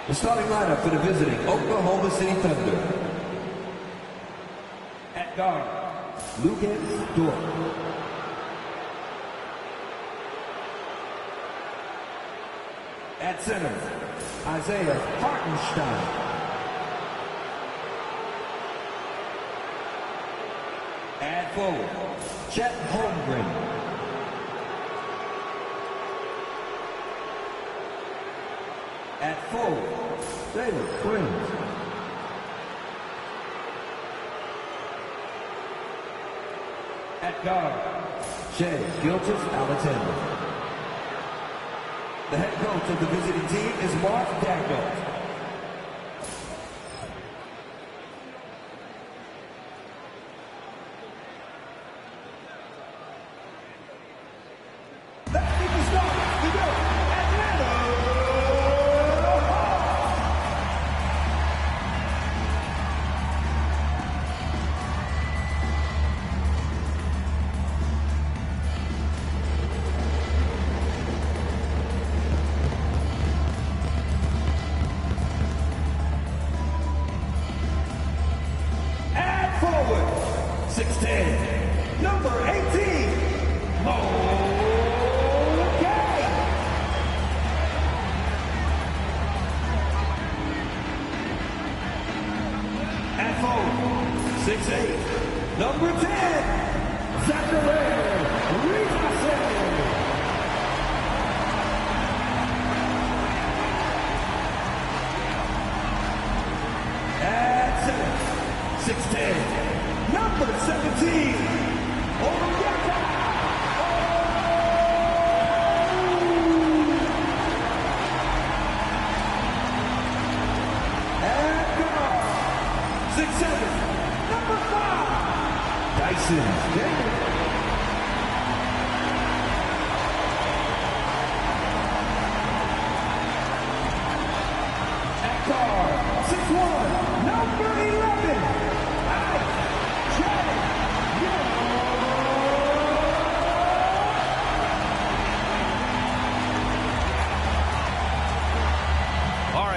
The starting lineup for the visiting Oklahoma City Thunder. At guard, Lucas Dort. At center, Isaiah Hartenstein. At forward, Chet Holmgren. At forward, Taylor Quinn. At guard, Shea Gilgeous-Alexander. The head coach of the visiting team is Mark Dagnall.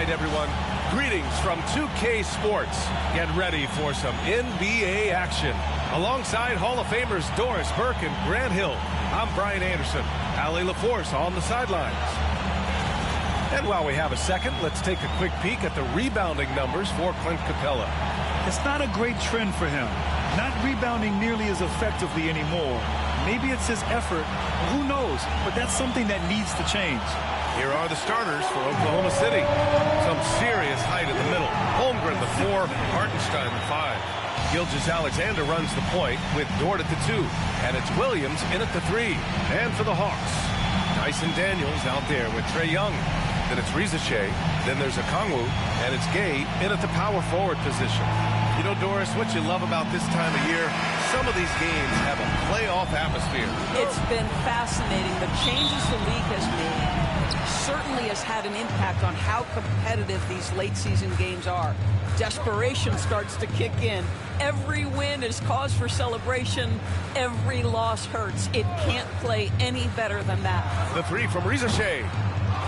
Everyone, greetings from 2K Sports. Get ready for some NBA action. Alongside Hall of Famers Doris Burke and Grant Hill, I'm Brian Anderson. Allie LaForce on the sidelines. And while we have a second, let's take a quick peek at the rebounding numbers for Clint Capella. It's not a great trend for him. Not rebounding nearly as effectively anymore. Maybe it's his effort. Who knows? But that's something that needs to change. Here are the starters for Oklahoma City. Some serious height in the middle. Holmgren the 4, Hartenstein the 5. Gilgeous-Alexander runs the point with Dort at the 2. And it's Williams in at the 3. And for the Hawks, Dyson Daniels out there with Trae Young. Then it's Rizache. Then there's Okongwu. And it's Gay in at the power forward position. You know, Doris, what you love about this time of year, some of these games have a playoff atmosphere. It's been fascinating. The changes the league has made certainly has had an impact on how competitive these late season games are. Desperation starts to kick in. Every win is cause for celebration. Every loss hurts. It can't play any better than that. The 3 from Rizache.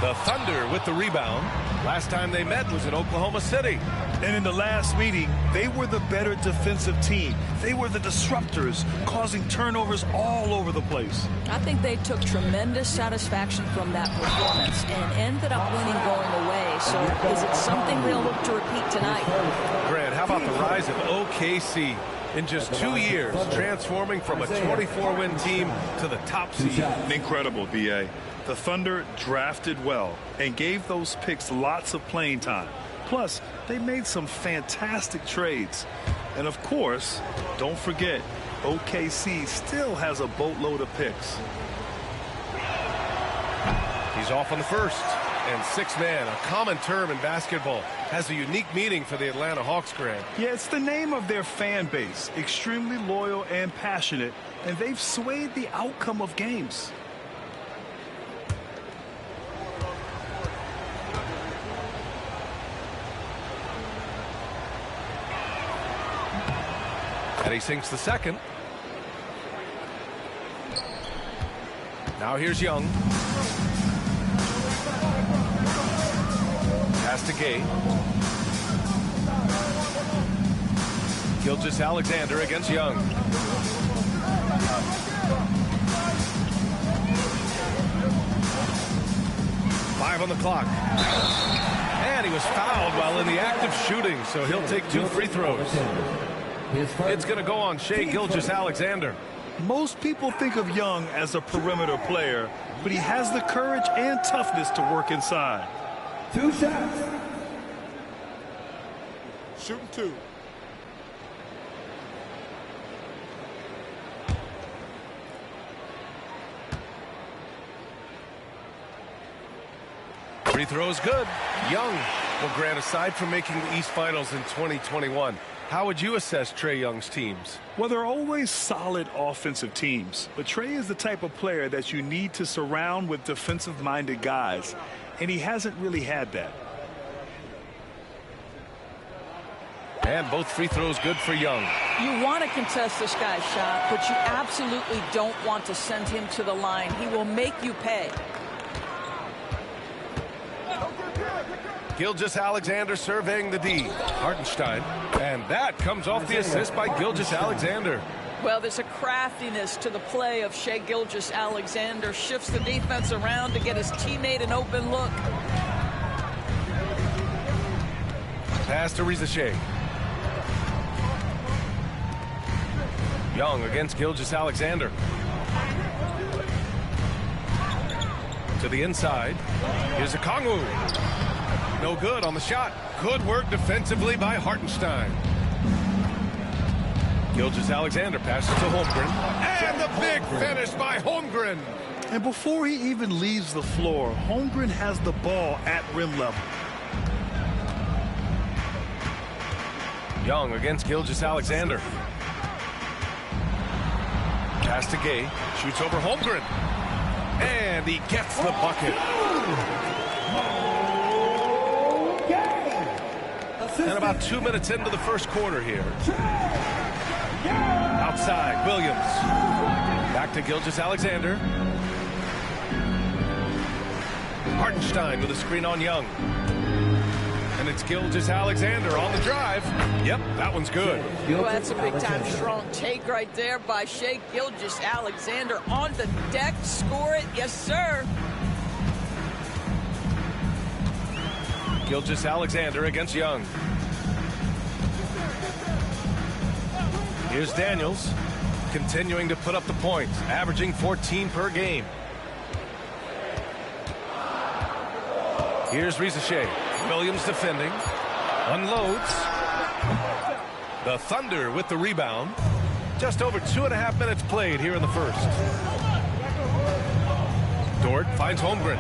The Thunder with the rebound. Last time they met was in Oklahoma City. And in the last meeting, they were the better defensive team. They were the disruptors, causing turnovers all over the place. I think they took tremendous satisfaction from that performance and ended up winning going away. So is it something they'll look to repeat tonight? Grant, how about the rise of OKC? In just 2 years, transforming from a 24-win team to the top seed. Incredible, B.A. The Thunder drafted well and gave those picks lots of playing time. Plus, they made some fantastic trades. And of course, don't forget, OKC still has a boatload of picks. He's off on the first. And 6-man, a common term in basketball, has a unique meaning for the Atlanta Hawks, Grant. Yeah, it's the name of their fan base. Extremely loyal and passionate. And they've swayed the outcome of games. And he sinks the second. Now here's Young. Pass Pass to Gay. Gilgeous-Alexander against Young. Five on the clock. And he was fouled while in the act of shooting, so he'll take 2 free throws. It's going to go on Shai Gilgeous-Alexander. Most people think of Young as a perimeter player, but he has the courage and toughness to work inside. 2 shots. Shooting 2. Free throw is good. Young. Well, Grant, aside from making the East Finals in 2021, how would you assess Trae Young's teams? Well, they're always solid offensive teams, but Trae is the type of player that you need to surround with defensive-minded guys, and he hasn't really had that. And both free throws good for Young. You want to contest this guy's shot, but you absolutely don't want to send him to the line. He will make you pay. Gilgeous-Alexander surveying the D. Hartenstein. And that comes off the assist by Gilgeous-Alexander. Well, there's a craftiness to the play of Shai Gilgeous-Alexander. Shifts the defense around to get his teammate an open look. Pass to Shai. Young against Gilgeous-Alexander. To the inside. Here's Okongwu. No good on the shot. Good work defensively by Hartenstein. Gilgeous-Alexander passes to Holmgren. And the big finish by Holmgren. And before he even leaves the floor, Holmgren has the ball at rim level. Young against Gilgeous-Alexander. Pass to Gay. Shoots over Holmgren. And he gets the bucket. And about 2 minutes into the first quarter here. Outside, Williams. Back to Gilgeous-Alexander. Hartenstein with a screen on Young. And it's Gilgeous-Alexander on the drive. Yep, that one's good. Well, that's a big-time strong take right there by Shai Gilgeous-Alexander. On the deck, score it. Yes, sir. Gilgeous-Alexander against Young. Here's Daniels, continuing to put up the points, averaging 14 per game. Here's Shai. Williams defending. Unloads. The Thunder with the rebound. Just over 2.5 minutes played here in the first. Dort finds Holmgren.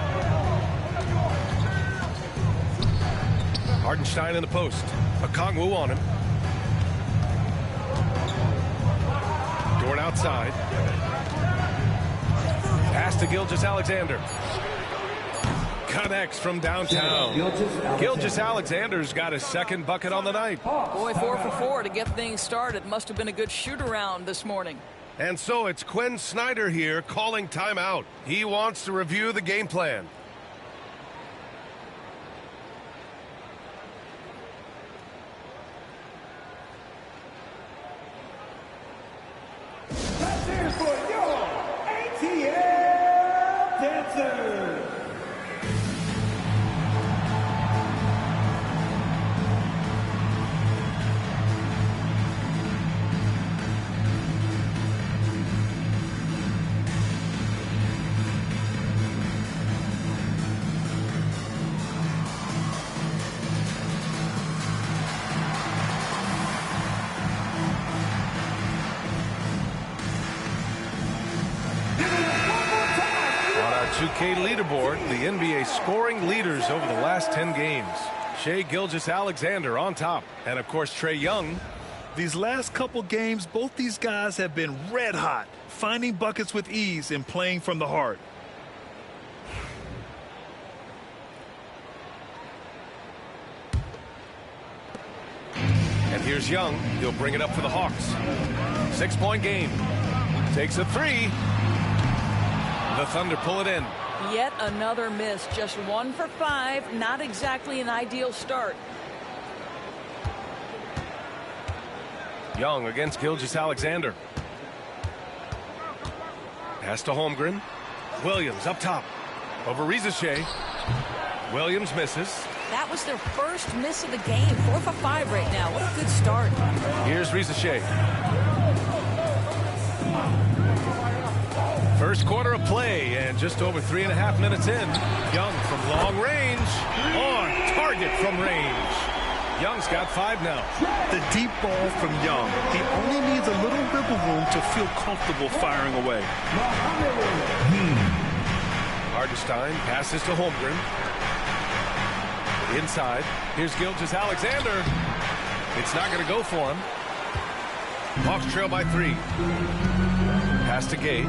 Hartenstein in the post. Okongwu on him. Dort outside. Pass to Gilgeous-Alexander. Connects from downtown. Gilgeous-Alexander's got his second bucket on the night. Boy, 4 for 4 to get things started. Must have been a good shoot-around this morning. And so it's Quinn Snyder here calling timeout. He wants to review the game plan. Let's hear it for your ATL dancers. On our 2K leaderboard, the NBA scoring leaders over the last 10 games. Shai Gilgeous-Alexander on top. And, of course, Trae Young. These last couple games, both these guys have been red hot, finding buckets with ease and playing from the heart. And here's Young. He'll bring it up for the Hawks. 6-point game. Takes a three. The Thunder pull it in. Yet another miss. Just 1 for 5. Not exactly an ideal start. Young against Gilgeous-Alexander. Pass to Holmgren. Williams up top. Over Rizachet. Williams misses. That was their first miss of the game. 4 for 5 right now. What a good start. Here's Rizachet. First quarter of play, and just over 3.5 minutes in. Young from long range. On target from range. Young's got 5 now. The deep ball from Young. He only needs a little wiggle room to feel comfortable firing away. Hartenstein passes to Holmgren. Inside. Here's Gilgeous-Alexander. It's not going to go for him. Hawks trail by 3. Pass to Gay.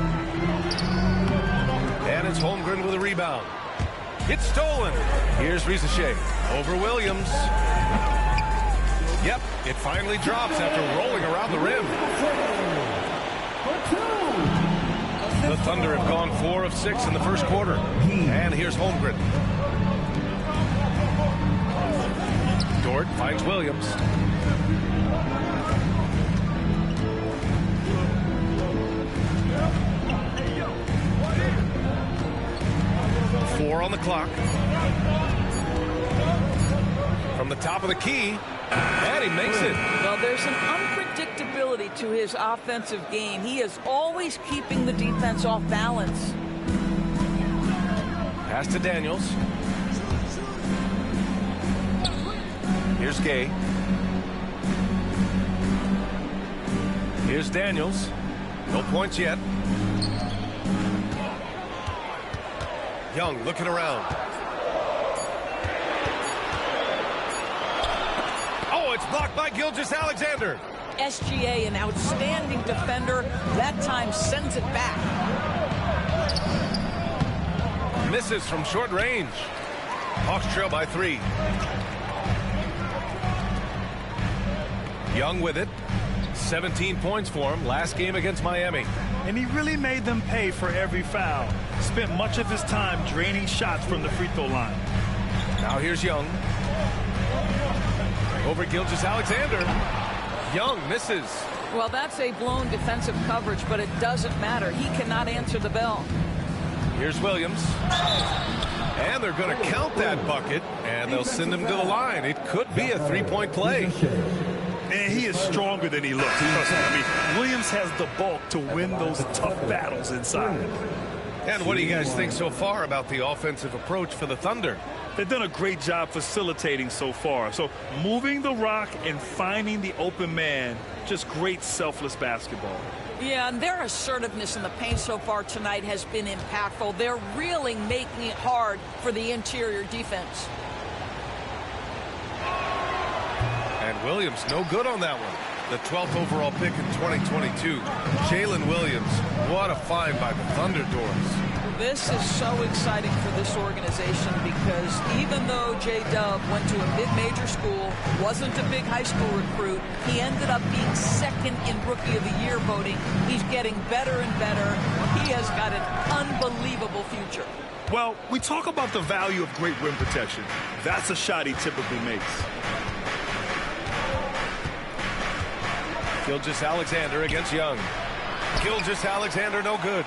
And it's Holmgren with a rebound. It's stolen. Here's Rizachet. Over Williams. Yep, it finally drops after rolling around the rim. The Thunder have gone 4 of 6 in the first quarter. And here's Holmgren. Dort finds Williams. Four on the clock. From the top of the key, and he makes it. Well, there's an unpredictability to his offensive game. He is always keeping the defense off balance. Pass to Daniels. Here's Gay. Here's Daniels. No points yet. Young looking around. Oh, it's blocked by Gilgeous-Alexander. SGA, an outstanding defender, that time sends it back. Misses from short range. Hawks trail by 3. Young with it. 17 points for him last game against Miami. And he really made them pay for every foul. Spent much of his time draining shots from the free throw line. Now here's Young. Over Gilgeous-Alexander. Young misses. Well, that's a blown defensive coverage, but it doesn't matter. He cannot answer the bell. Here's Williams. And they're going to count that bucket, and they'll send him to the line. It could be a 3-point play. Man, he is stronger than he looks. I mean, Williams has the bulk to win those tough battles inside. And what do you guys think so far about the offensive approach for the Thunder? They've done a great job facilitating so far. So moving the rock and finding the open man, just great selfless basketball. Yeah, and their assertiveness in the paint so far tonight has been impactful. They're really making it hard for the interior defense. And Williams no good on that one. The 12th overall pick in 2022. Jalen Williams, what a find by the Thunder Doors. This is so exciting for this organization because even though J-Dub went to a mid-major school, wasn't a big high school recruit, he ended up being second in Rookie of the Year voting. He's getting better and better. He has got an unbelievable future. Well, we talk about the value of great rim protection. That's a shot he typically makes. Gilgeous-Alexander against Young. Gilgeous-Alexander no good.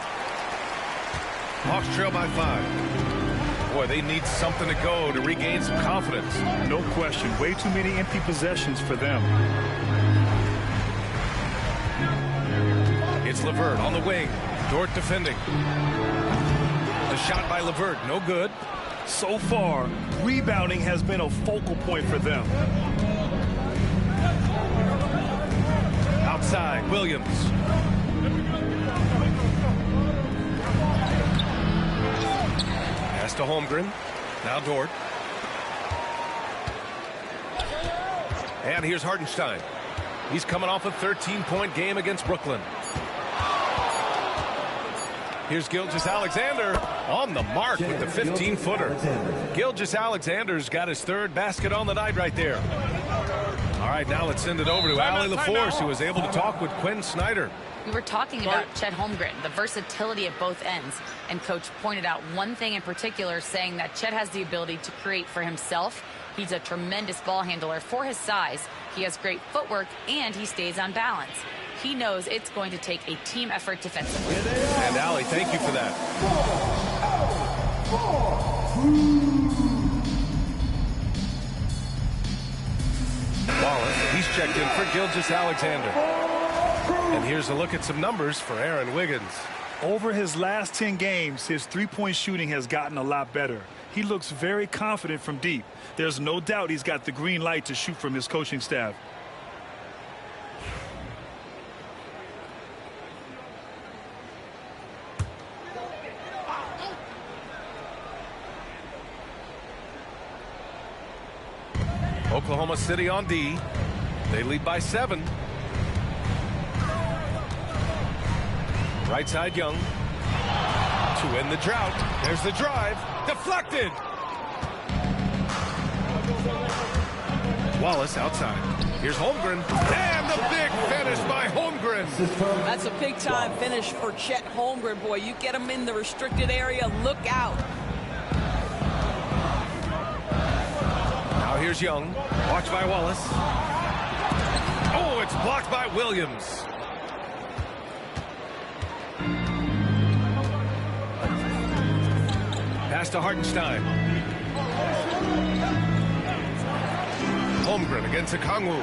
Hawks trail by 5. Boy, they need something to go to regain some confidence. No question. Way too many empty possessions for them. It's LeVert on the wing. Dort defending. The shot by LeVert, no good. So far, rebounding has been a focal point for them. Outside, Williams. Pass to Holmgren. Now Dort. And here's Hartenstein. He's coming off a 13-point game against Brooklyn. Here's Gilgeous-Alexander on the mark with the 15-footer. Gilgeous-Alexander's got his third basket on the night right there. All right, now let's send it over to Allie LaForce, who was able to talk with Quinn Snyder. We were talking about Chet Holmgren, the versatility at both ends. And Coach pointed out one thing in particular, saying that Chet has the ability to create for himself. He's a tremendous ball handler for his size. He has great footwork, and he stays on balance. He knows it's going to take a team effort defensively. And Allie, thank you for that. Wallace, he's checked in for Gilgeous-Alexander. And here's a look at some numbers for Aaron Wiggins. Over his last 10 games, his three-point shooting has gotten a lot better. He looks very confident from deep. There's no doubt he's got the green light to shoot from his coaching staff. Oklahoma City on D. They lead by 7. Right side Young. To end the drought. There's the drive. Deflected. Wallace outside. Here's Holmgren. And the big finish by Holmgren. That's a big-time finish for Chet Holmgren. Boy, you get him in the restricted area, look out. Now here's Young. Watched by Wallace. Oh, it's blocked by Williams. Pass to Hartenstein. Holmgren against Okongwu.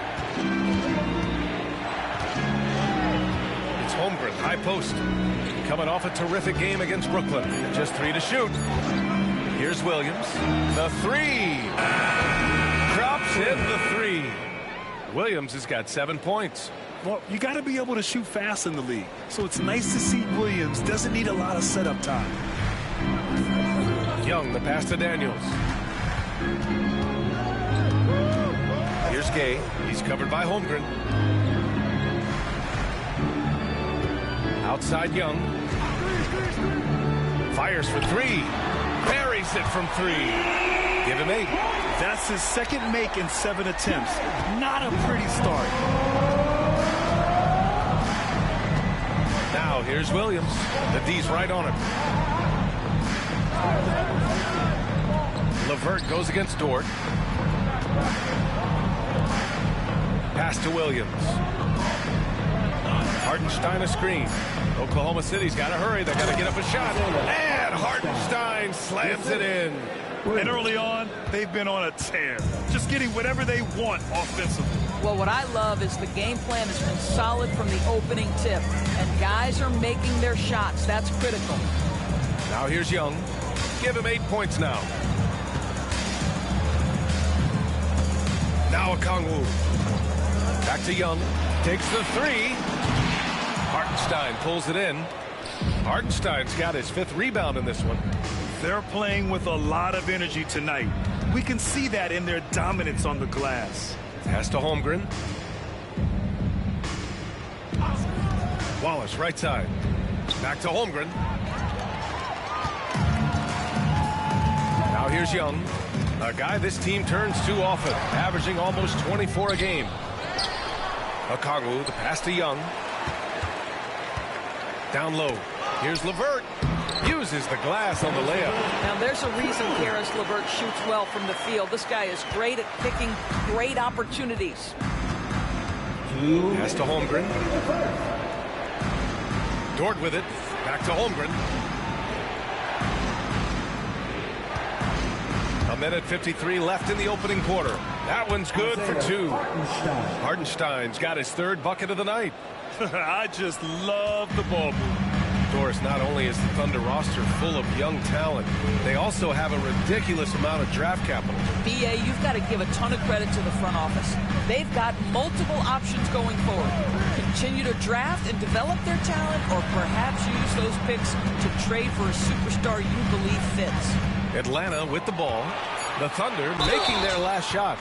It's Holmgren, high post. Coming off a terrific game against Brooklyn. Just 3 to shoot. Here's Williams. The 3. Drops in the 3. Williams has got 7 points. Well, you got to be able to shoot fast in the league. So it's nice to see Williams doesn't need a lot of setup time. Young, the pass to Daniels. Here's Gay. He's covered by Holmgren. Outside Young. Fires for 3. Buries it from 3. Give him 8. That's his second make in 7 attempts. Not a pretty start. Now here's Williams. The D's right on him. LeVert goes against Dort. Pass to Williams. Hartenstein a screen. Oklahoma City's got to hurry. They got to get up a shot. And Hartenstein slams it in. And early on, they've been on a tear. Just getting whatever they want offensively. Well, what I love is the game plan has been solid from the opening tip. And guys are making their shots. That's critical. Now here's Young. Give him 8 points now. Now Okongwu. Back to Young. Takes the 3. Hartenstein pulls it in. Hartenstein's got his 5th rebound in this one. They're playing with a lot of energy tonight. We can see that in their dominance on the glass. Pass to Holmgren. Wallace right side. Back to Holmgren. Now here's Young. A guy this team turns to often, averaging almost 24 a game. Okongwu, the pass to Young. Down low. Here's LeVert. Uses the glass on the layup. Now there's a reason Karis LeVert shoots well from the field. This guy is great at picking great opportunities. Pass to Holmgren. Dort with it. Back to Holmgren. A minute 53 left in the opening quarter. That one's good for 2. Hartenstein's got his 3rd bucket of the night. I just love the ball move. Doris, not only is the Thunder roster full of young talent, they also have a ridiculous amount of draft capital. BA, you've got to give a ton of credit to the front office. They've got multiple options going forward. Continue to draft and develop their talent, or perhaps use those picks to trade for a superstar you believe fits. Atlanta with the ball. The Thunder making their last shot.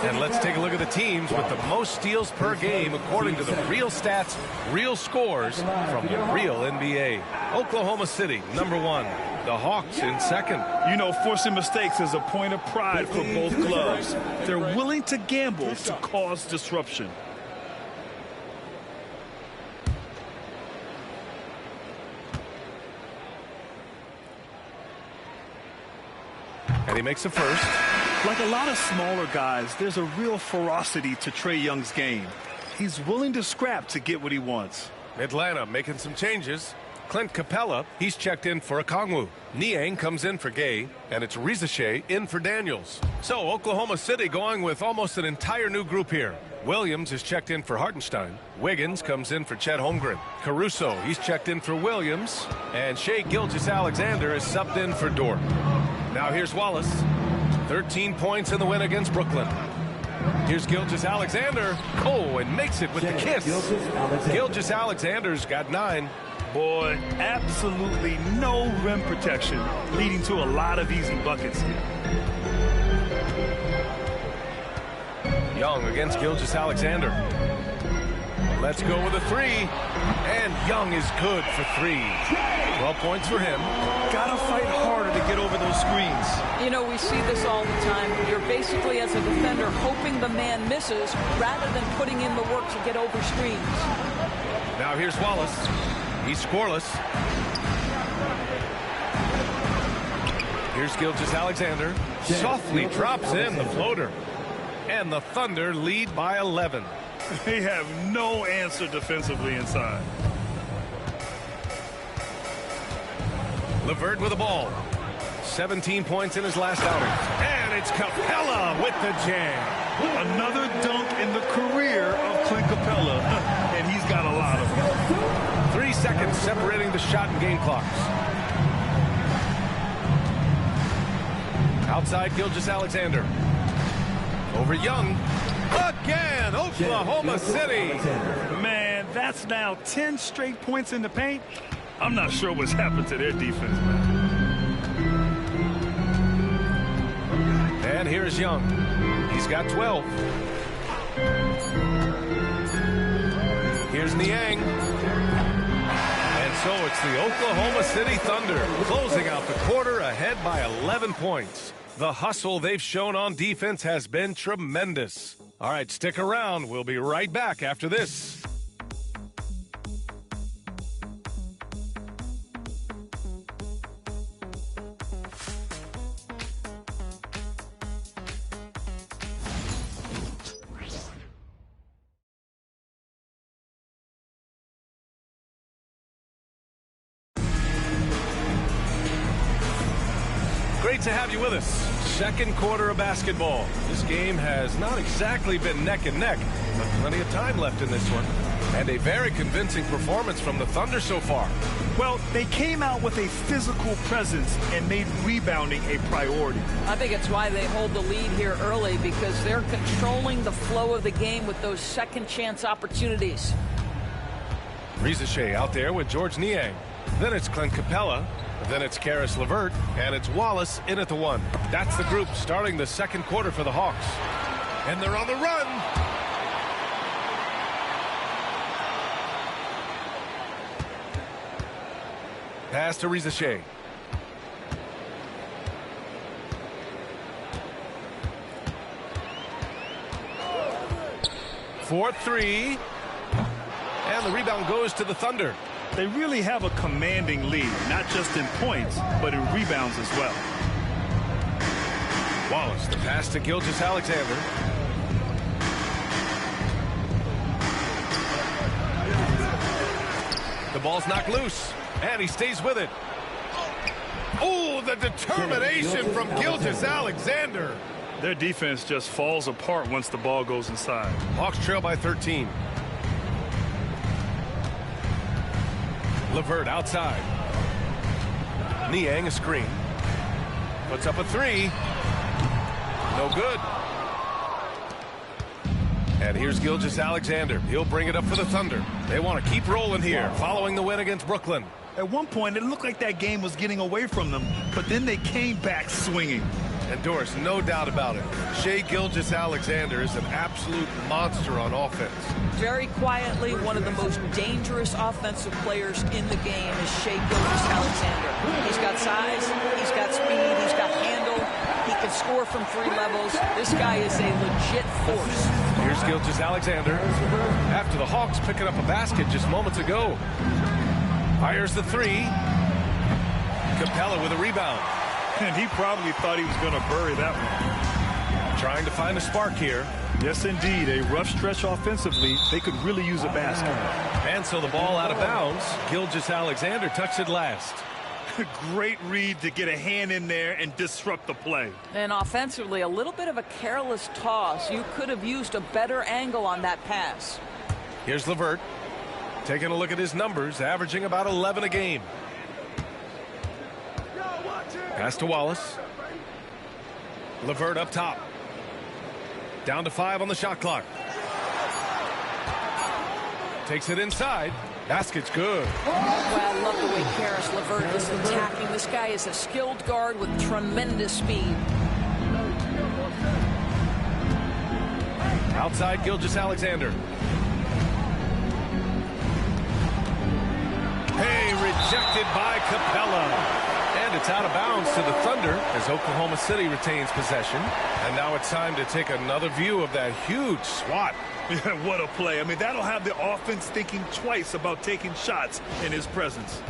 And let's take a look at the teams with the most steals per game according to the real stats, real scores from the real NBA. Oklahoma City, number 1. The Hawks in second. You know, forcing mistakes is a point of pride for both clubs. They're willing to gamble to cause disruption. And he makes the first. Like a lot of smaller guys, there's a real ferocity to Trae Young's game. He's willing to scrap to get what he wants. Atlanta making some changes. Clint Capella, he's checked in for Okongwu. Niang comes in for Gay, and it's Rizachet in for Daniels. So Oklahoma City going with almost an entire new group here. Williams is checked in for Hartenstein. Wiggins comes in for Chet Holmgren. Caruso, he's checked in for Williams. And Shai Gilgeous-Alexander is subbed in for Dort. Now here's Wallace. 13 points in the win against Brooklyn. Here's Gilgeous-Alexander. Oh, and makes it with the kiss. Gilgeous-Alexander's got 9. Boy, absolutely no rim protection, leading to a lot of easy buckets here. Young against Gilgeous-Alexander. Let's go with a 3. And Young is good for 3. 12 points for him. Gotta fight harder to get over those screens. You know, we see this all the time. You're basically, as a defender, hoping the man misses rather than putting in the work to get over screens. Now here's Wallace. He's scoreless. Here's Gilgeous-Alexander. Softly drops in the floater. And the Thunder lead by 11. They have no answer defensively inside. LeVert with the ball. 17 points in his last outing. And it's Capella with the jam. Another dunk in the career of Clint Capella. And he's got a lot of them. 3 seconds separating the shot and game clocks. Outside Gilgeous-Alexander. Over Young. Again, Oklahoma City. Man, that's now 10 straight points in the paint. I'm not sure what's happened to their defense, man. And here's Young. He's got 12. Here's Niang. And so it's the Oklahoma City Thunder closing out the quarter ahead by 11 points. The hustle they've shown on defense has been tremendous. All right, stick around. We'll be right back after this. Great to have you with us. Second quarter of basketball. This game has not exactly been neck and neck, but plenty of time left in this one. And a very convincing performance from the Thunder so far. Well, they came out with a physical presence and made rebounding a priority. I think it's why they hold the lead here early, because they're controlling the flow of the game with those second chance opportunities. Rizachet out there with George Niang. Then it's Clint Capella. Then it's Caris LeVert, and it's Wallace in at the 1. That's the group starting the second quarter for the Hawks. And they're on the run. Pass to Rizachet. For 3. And the rebound goes to the Thunder. They really have a commanding lead, not just in points, but in rebounds as well. Wallace, the pass to Gilgeous-Alexander. The ball's knocked loose, and he stays with it. Oh, the determination from Gilgeous-Alexander. Their defense just falls apart once the ball goes inside. Hawks trail by 13. LeVert outside. Niang a screen. Puts up a 3. No good. And here's Gilgeous-Alexander. He'll bring it up for the Thunder. They want to keep rolling here, following the win against Brooklyn. At one point, it looked like that game was getting away from them, but then they came back swinging. And Doris, no doubt about it, Shai Gilgeous-Alexander is an absolute monster on offense. Very quietly, one of the most dangerous offensive players in the game is Shai Gilgeous-Alexander. He's got size, he's got speed, he's got handle, he can score from 3 levels. This guy is a legit force. Here's Gilgeous-Alexander after the Hawks picking up a basket just moments ago. Fires the 3. Capella with a rebound. And he probably thought he was going to bury that one. Trying to find a spark here. Yes, indeed. A rough stretch offensively. They could really use a basket. And so the ball out of bounds. Gilgeous-Alexander touched it last. Great read to get a hand in there and disrupt the play. And offensively, a little bit of a careless toss. You could have used a better angle on that pass. Here's LeVert. Taking a look at his numbers, averaging about 11 a game. Pass to Wallace. LeVert up top. Down to 5 on the shot clock. Takes it inside. Basket's good. Well, I love the way Karis LeVert is attacking. This guy is a skilled guard with tremendous speed. Outside Gilgeous-Alexander. Hey, rejected by Capella. And it's out of bounds to the Thunder as Oklahoma City retains possession. And now it's time to take another view of that huge swat. Yeah, what a play. I mean, that'll have the offense thinking twice about taking shots in his presence.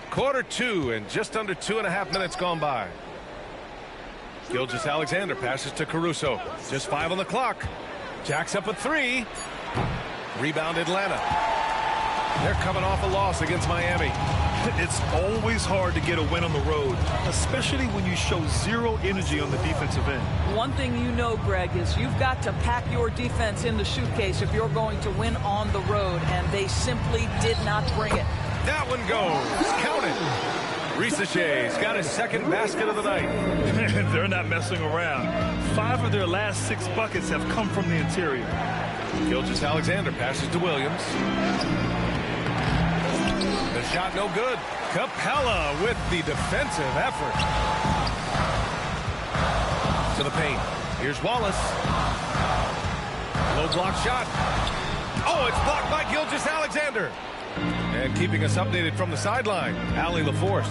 Quarter 2 and just under 2.5 minutes gone by. Gilgeous-Alexander passes to Caruso. Just 5 on the clock. Jacks up a 3. Rebound Atlanta. They're coming off a loss against Miami. It's always hard to get a win on the road, especially when you show zero energy on the defensive end. One thing you know, Greg, is you've got to pack your defense in the suitcase if you're going to win on the road, and they simply did not bring it. That one goes. Count it. Risa Shea's got his second basket of the night. They're not messing around. 5 of their last 6 buckets have come from the interior. Gilgeous-Alexander passes to Williams. The shot no good. Capella with the defensive effort. To the paint. Here's Wallace. Low block shot. Oh, it's blocked by Gilgeous-Alexander. And keeping us updated from the sideline, Allie LaForce.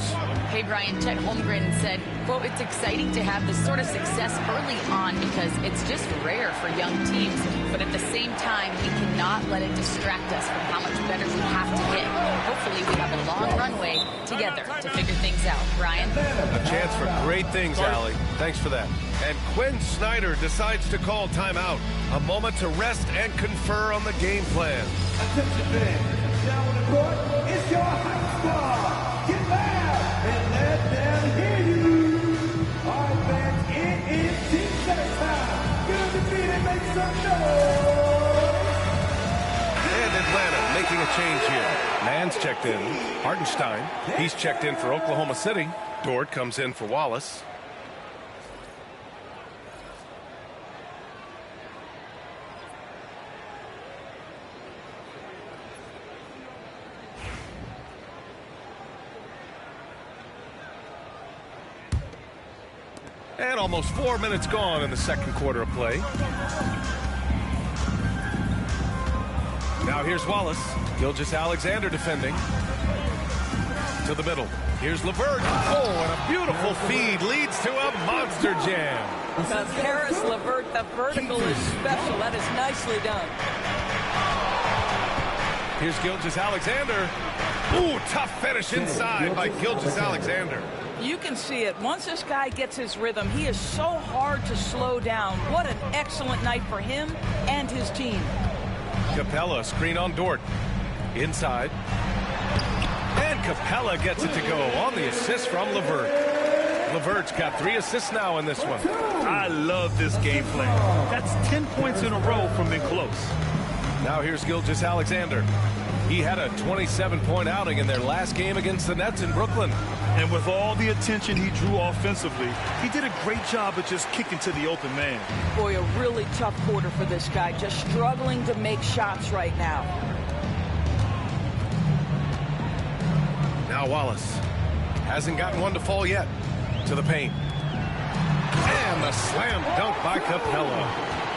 Hey, Brian, Chet Holmgren said, quote, "It's exciting to have this sort of success early on because it's just rare for young teams. But at the same time, we cannot let it distract us from how much better we have to get. Hopefully, we have a long runway together to figure things out." Brian? A chance for great things, Allie. Thanks for that. And Quinn Snyder decides to call timeout. A moment to rest and confer on the game plan. Attention fans, down on the court, it's your high squad. Get loud and let them hear you. All right, fans, it is team setup time. Get on the feet and make some noise. And Atlanta making a change here. Mann's checked in. Hartenstein, he's checked in for Oklahoma City. Dort comes in for Wallace. And almost 4 minutes gone in the second quarter of play. Now here's Wallace. Gilgeous-Alexander defending. To the middle. Here's LeVert. Oh, and a beautiful feed leads to a monster jam. Karis LeVert, the vertical is special. That is nicely done. Here's Gilgeous-Alexander. Ooh, tough finish inside by Gilgeous-Alexander. You can see it. Once this guy gets his rhythm, he is so hard to slow down. What an excellent night for him and his team. Capella, screen on Dort. Inside. And Capella gets it to go on the assist from LeVert. LeVert's got 3 assists now in this one. I love this game plan. That's 10 points in a row from being close. Now here's Gilgeous-Alexander. He had a 27-point outing in their last game against the Nets in Brooklyn. And with all the attention he drew offensively, he did a great job of just kicking to the open man. Boy, a really tough quarter for this guy, just struggling to make shots right now. Now Wallace hasn't gotten one to fall yet. To the paint. And the slam dunk by Capella.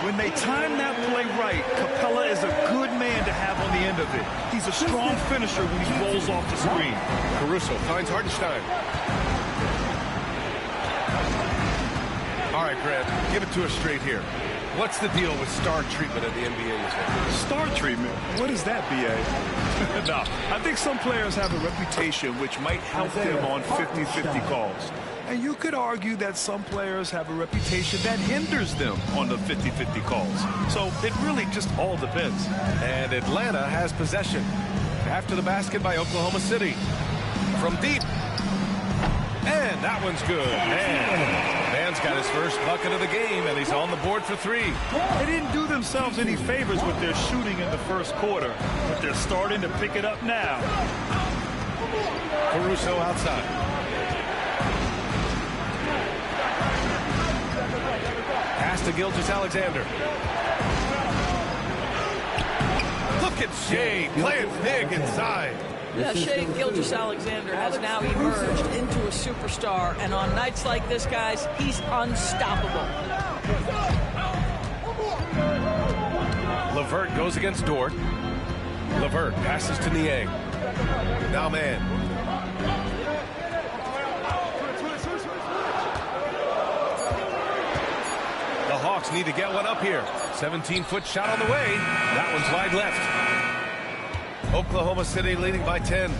When they time that play right, Capella is a good man to have on the end of it. He's a strong finisher when he rolls off the screen. Caruso finds Hartenstein. All right, Grant, give it to us straight here. What's the deal with star treatment at the NBA? Star treatment? What is that, B.A.? No, I think some players have a reputation which might help them on 50-50 calls. And you could argue that some players have a reputation that hinders them on the 50-50 calls. So it really just all depends. And Atlanta has possession. After the basket by Oklahoma City. From deep. And that one's good. Man's got his first bucket of the game, and he's on the board for three. They didn't do themselves any favors with their shooting in the first quarter, but they're starting to pick it up now. Caruso outside. Pass to Gilgeous-Alexander. Look at Shea playing big inside. Yeah, Shea Gilgeous-Alexander has now emerged into a superstar, and on nights like this, guys, he's unstoppable. LeVert goes against Dort. LeVert passes to Niang. Now man. The Hawks need to get one up here. 17-foot shot on the way. That one's wide left. Oklahoma City leading by 10.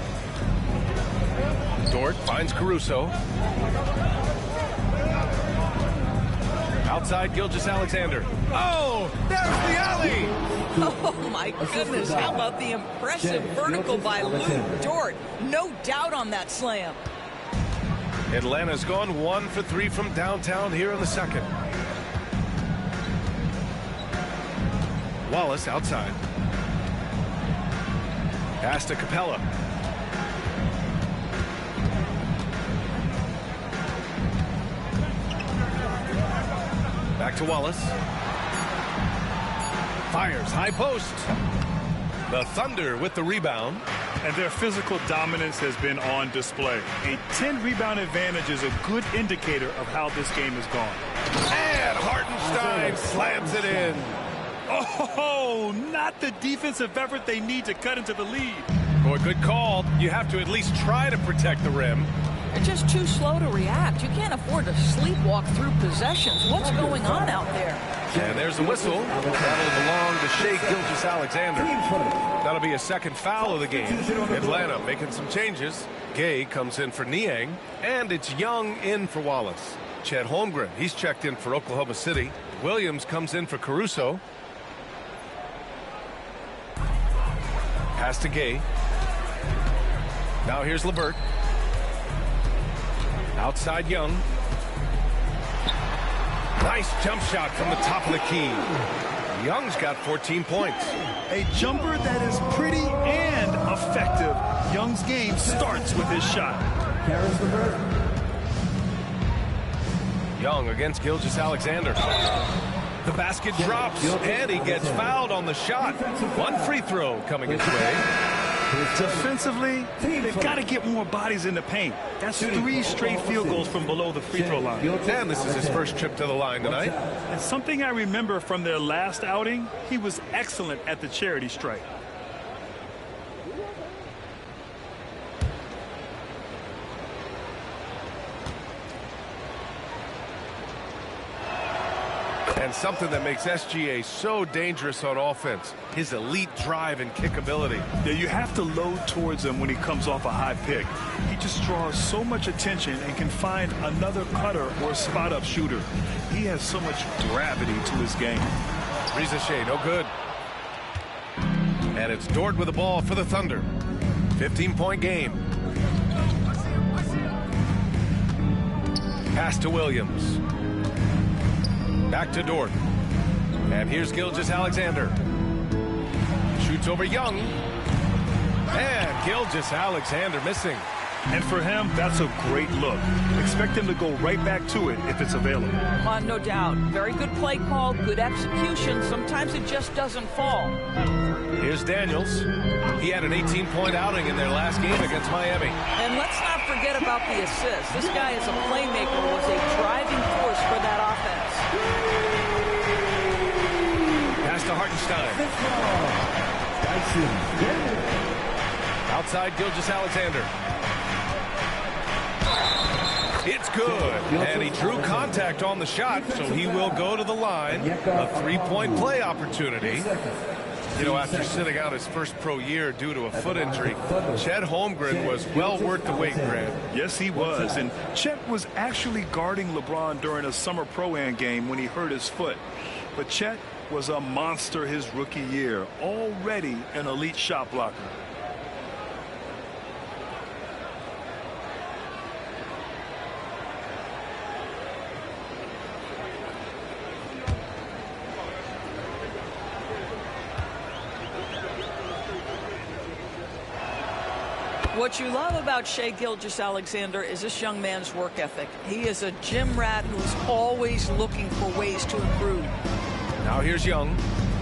Dort finds Caruso. Outside Gilgeous-Alexander. Oh, there's the alley. Oh, my goodness. How about the impressive vertical by Lou Dort? No doubt on that slam. Atlanta's gone 1 for 3 from downtown here in the second. Wallace outside. Pass to Capella. Back to Wallace. Fires high post. The Thunder with the rebound. And their physical dominance has been on display. A 10-rebound advantage is a good indicator of how this game has gone. And Hartenstein slams it in. Oh, not the defensive effort they need to cut into the lead. Boy, good call. You have to at least try to protect the rim. They're just too slow to react. You can't afford to sleepwalk through possessions. What's going on out there? And there's the whistle. That'll belong to Shea Gilgeous-Alexander. That'll be a second foul of the game. Atlanta making some changes. Gay comes in for Niang, and it's Young in for Wallace. Chet Holmgren, he's checked in for Oklahoma City. Williams comes in for Caruso. Pass to Gay. Now here's LeVert. Outside Young. Nice jump shot from the top of the key. Young's got 14 points. A jumper that is pretty and effective. Young's game starts with his shot. Young against Gilgeous-Alexander. The basket drops, and he gets fouled on the shot. One free throw coming his way. Defensively, they've got to get more bodies in the paint. That's 3 straight field goals from below the free throw line. And this is his first trip to the line tonight. And something I remember from their last outing, he was excellent at the charity stripe. And something that makes SGA so dangerous on offense, his elite drive and kick ability. Yeah, you have to load towards him when he comes off a high pick. He just draws so much attention and can find another cutter or spot-up shooter. He has so much gravity to his game. Reza Shea, no good. And it's Dort with the ball for the Thunder. 15-point game. Pass to Williams. Back to Dort. And here's Gilgeous-Alexander. Shoots over Young. And Gilgeous-Alexander missing. And for him, that's a great look. Expect him to go right back to it if it's available. No doubt. Very good play call, good execution. Sometimes it just doesn't fall. Here's Daniels. He had an 18-point outing in their last game against Miami. And let's not forget about the assist. This guy is a playmaker, was a driving force for that offense. Pass to Hartenstein. Outside Gilgeous-Alexander. It's good. And he drew contact on the shot, so he will go to the line. A three-point play opportunity. You know, after sitting out his first pro year due to a foot injury, Chet Holmgren was well worth the wait, Grant. Yes, he was. And Chet was actually guarding LeBron during a summer pro-am game when he hurt his foot. But Chet was a monster his rookie year, already an elite shot blocker. What you love about Shai Gilgeous-Alexander is this young man's work ethic. He is a gym rat who's always looking for ways to improve. Now here's Young.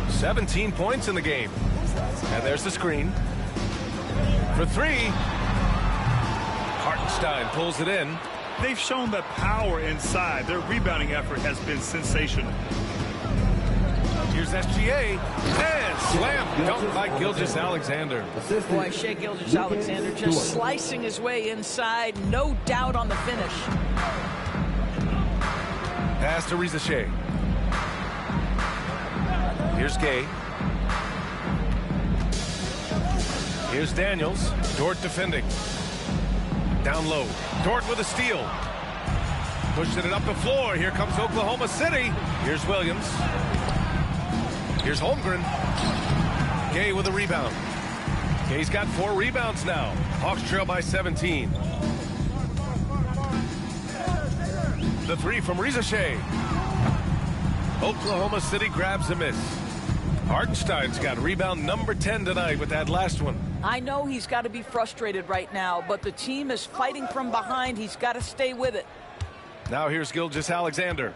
17 points in the game. And there's the screen. For three. Hartenstein pulls it in. They've shown that power inside. Their rebounding effort has been sensational. Here's SGA. And slam dunk by Gilgeous-Alexander. Boy, Shai Gilgeous-Alexander just slicing his way inside. No doubt on the finish. Pass to Reza Shea. Here's Gay. Here's Daniels. Dort defending. Down low. Dort with a steal. Pushing it up the floor. Here comes Oklahoma City. Here's Williams. Here's Holmgren. Gay with a rebound. Gay's got 4 rebounds now. Hawks trail by 17. The three from Reza Shea. Oklahoma City grabs a miss. Hartenstein's got rebound number 10 tonight with that last one. I know he's got to be frustrated right now, but the team is fighting from behind. He's got to stay with it. Now here's Gilgeous-Alexander.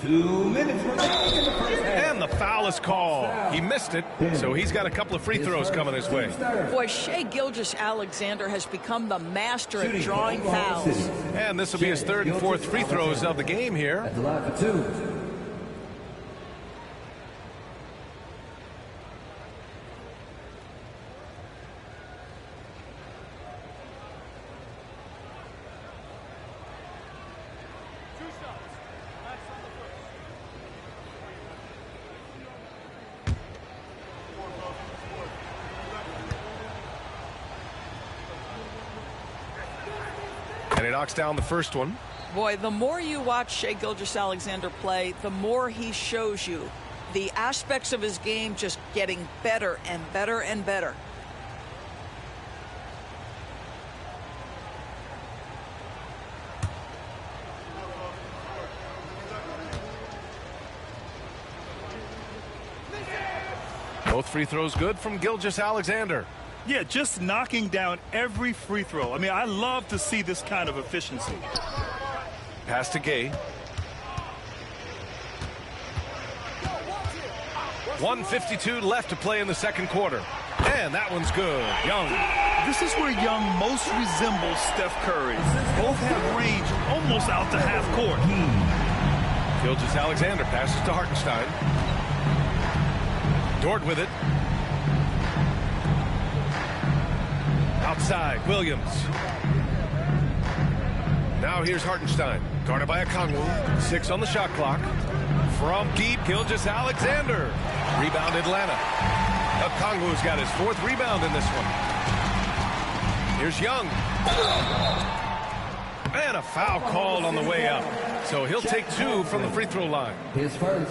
2 minutes remaining in the first half. And the foul is called. He missed it, so he's got a couple of free throws coming his way. Boy, Shai Gilgeous-Alexander has become the master at drawing fouls. And this will be his third and fourth free throws of the game here. At the line for 2. And he knocks down the first one. Boy, the more you watch Shai Gilgeous-Alexander play, the more he shows you the aspects of his game just getting better and better and better. Both free throws good from Gilgeous-Alexander. Yeah, just knocking down every free throw. I mean, I love to see this kind of efficiency. Pass to Gay. 1:52 left to play in the second quarter. And that one's good. Young. This is where Young most resembles Steph Curry. Both have range almost out to half court. Gilgeous-Alexander passes to Hartenstein. Dort with it. Outside, Williams. Now here's Hartenstein. Guarded by Okongwu. 6 on the shot clock. From deep, Gilgeous-Alexander. Rebound Atlanta. Okongwu's got his 4th rebound in this one. Here's Young. And a foul called on the way out. So he'll take 2 from the free throw line. His first.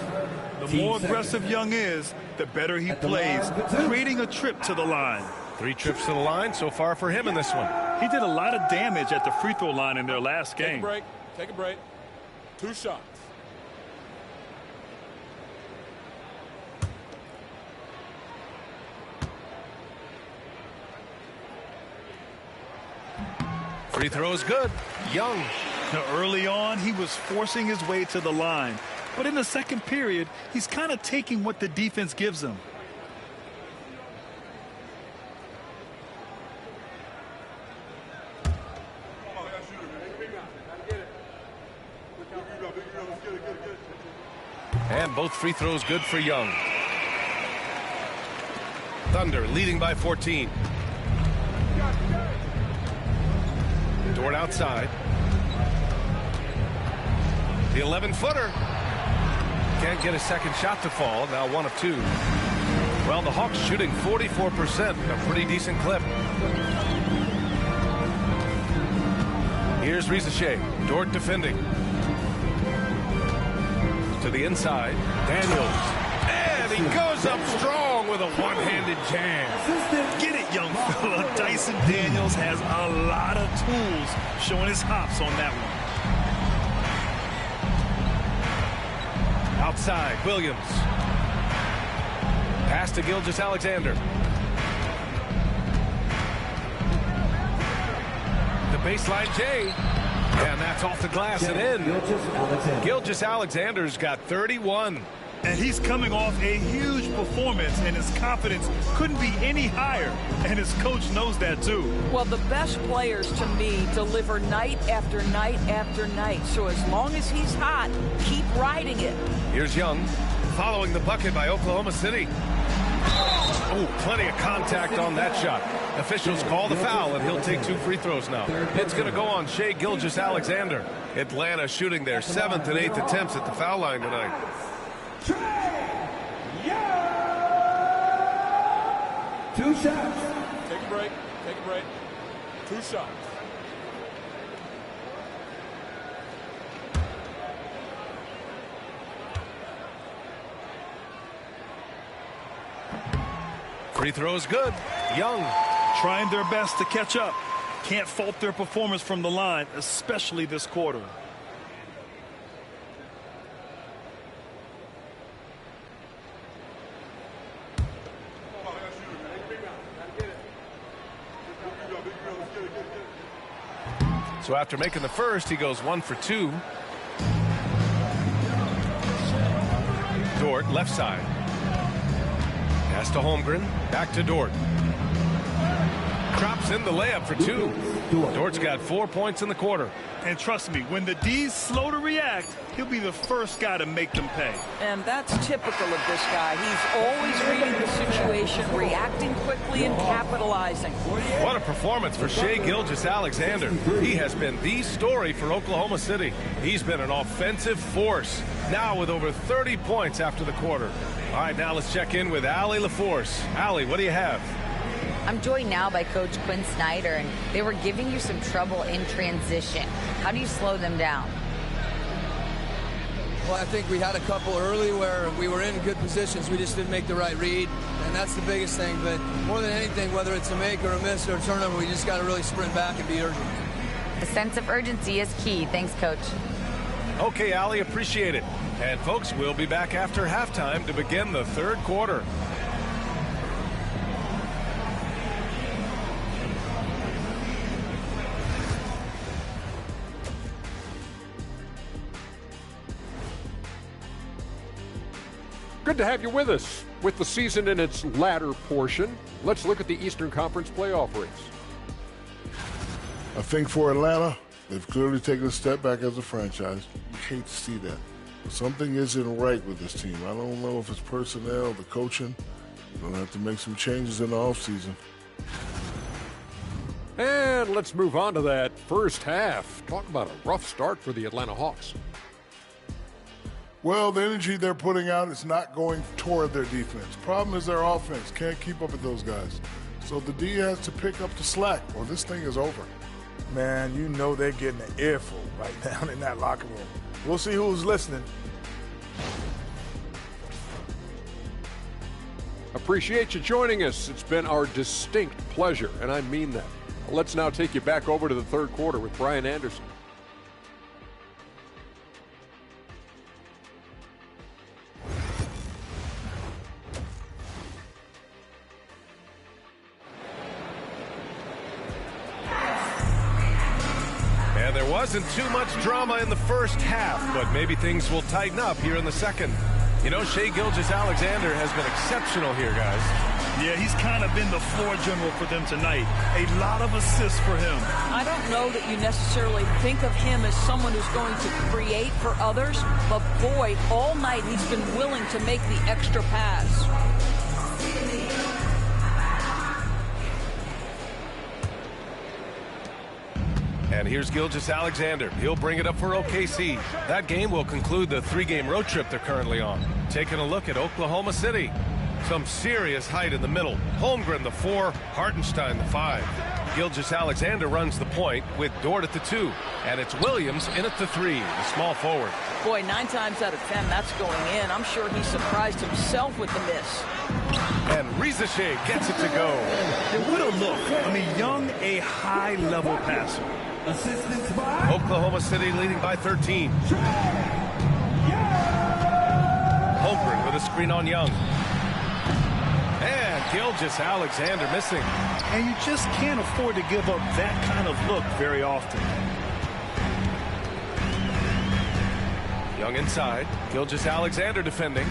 The more aggressive Young is, the better he plays, creating a trip to the line. 3 trips to the line so far for him in this one. He did a lot of damage at the free throw line in their last game. Take a break. 2 shots. Free throw is good. Young. Now, early on, he was forcing his way to the line. But in the second period, he's kind of taking what the defense gives him. And both free throws good for Young. Thunder leading by 14. Dort outside. The 11-footer. Can't get a second shot to fall. Now 1 of 2. Well, the Hawks shooting 44%. A pretty decent clip. Here's Rizachet. Dort defending. To the inside. Daniels. And he goes up strong with a one-handed jam. Get it, young fella. Dyson Daniels has a lot of tools, showing his hops on that one. Outside, Williams. Pass to Gilgeous-Alexander. The baseline J. And that's off the glass and in. Gilgeous-Alexander's got 31. And he's coming off a huge performance, and his confidence couldn't be any higher. And his coach knows that, too. Well, the best players, to me, deliver night after night after night. So as long as he's hot, keep riding it. Here's Young, following the bucket by Oklahoma City. Oh, plenty of contact on that shot. Officials call the foul, and he'll take 2 free throws now. It's going to go on Shai Gilgeous-Alexander. Atlanta shooting their 7th and 8th attempts at the foul line tonight. Yeah. 2 shots. Take a break. Take a break. 2 shots. Free throw is good. Young. Trying their best to catch up. Can't fault their performance from the line, especially this quarter. So after making the first, he goes 1 for 2. Dort, left side. Pass to Holmgren. Back to Dort. Drops in the layup for 2. Dort's got 4 points in the quarter. And trust me, when the D's slow to react, he'll be the first guy to make them pay. And that's typical of this guy. He's always reading the situation, reacting quickly and capitalizing. What a performance for Shai Gilgeous-Alexander. He has been the story for Oklahoma City. He's been an offensive force, now with over 30 points after the quarter. All right, now let's check in with Allie LaForce. Allie, what do you have? I'm joined now by Coach Quinn Snyder, and they were giving you some trouble in transition. How do you slow them down? Well, I think we had a couple early where we were in good positions. We just didn't make the right read, and that's the biggest thing. But more than anything, whether it's a make or a miss or a turnover, we just got to really sprint back and be urgent. The sense of urgency is key. Thanks, Coach. Okay, Allie, appreciate it. And, folks, we'll be back after halftime to begin the third quarter. Good to have you with us. With the season in its latter portion, let's look at the Eastern Conference playoff race. I think for Atlanta, they've clearly taken a step back as a franchise. You hate to see that. But something isn't right with this team. I don't know if it's personnel, the coaching. You're going to have to make some changes in the offseason. And let's move on to that first half. Talk about a rough start for the Atlanta Hawks. Well, the energy they're putting out is not going toward their defense. Problem is their offense can't keep up with those guys. So the D has to pick up the slack or this thing is over. Man, you know they're getting an earful right now in that locker room. We'll see who's listening. Appreciate you joining us. It's been our distinct pleasure, and I mean that. Let's now take you back over to the third quarter with Brian Anderson. wasn't too much drama in the first half, but maybe things will tighten up here in the second. You know, Shai Gilgeous-Alexander has been exceptional here, guys. Yeah, he's kind of been the floor general for them tonight. A lot of assists for him. I don't know that you necessarily think of him as someone who's going to create for others, but boy, all night he's been willing to make the extra pass. And here's Gilgeous-Alexander. He'll bring it up for OKC. That game will conclude the three-game road trip they're currently on. Taking a look at Oklahoma City. Some serious height in the middle. Holmgren, the 4, Hartenstein, the 5. Gilgeous-Alexander runs the point with Dort at the 2. And it's Williams in at the 3, the small forward. Boy, 9 times out of 10, that's going in. I'm sure he surprised himself with the miss. And Reza Shea gets it to go. And what a look. I mean, Young, a high-level passer. Assistance by Oklahoma City leading by 13. Holmgren with a screen on Young. And Gilgeous-Alexander missing. And you just can't afford to give up that kind of look very often. Young inside. Gilgeous-Alexander defending.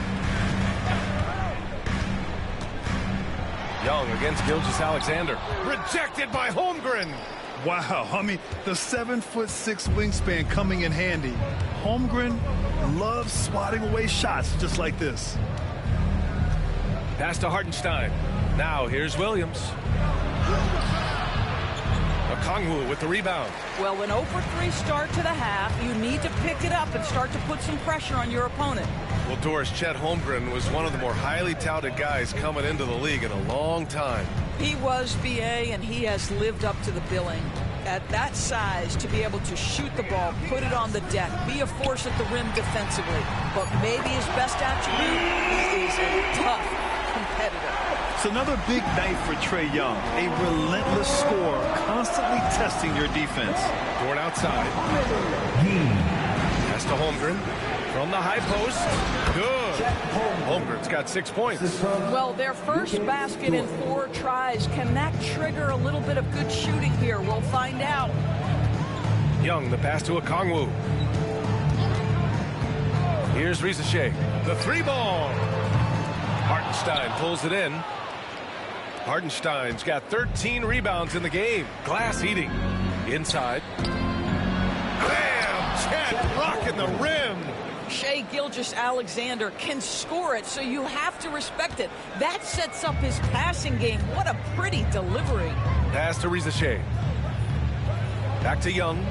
Young against Gilgeous-Alexander. Rejected by Holmgren. Wow, I mean, the 7'6" wingspan coming in handy. Holmgren loves swatting away shots just like this. Pass to Hartenstein. Now here's Williams. Okongwu with the rebound. Well, an 0 for 3 start to the half. You need to pick it up and start to put some pressure on your opponent. Well, Doris, Chet Holmgren was one of the more highly touted guys coming into the league in a long time. He was, BA, and he has lived up to the billing. At that size, to be able to shoot the ball, put it on the deck, be a force at the rim defensively. But maybe his best attribute, he is a tough competitor. It's another big night for Trae Young. A relentless scorer, constantly testing your defense. Dort outside. Pass to Holmgren. From the high post. Good. Holmgren's got 6 points. Well, their first basket in 4 tries. Can that trigger a little bit of good shooting here? We'll find out. Young, the pass to Okongwu. Here's Reza Shea. The 3-ball. Hartenstein pulls it in. Hartenstein's got 13 rebounds in the game. Glass eating. Inside. Bam! Chet rocking the rim. Shai Gilgeous-Alexander can score it, so you have to respect it. That sets up his passing game. What a pretty delivery. Pass to Reza Shea. Back to Young.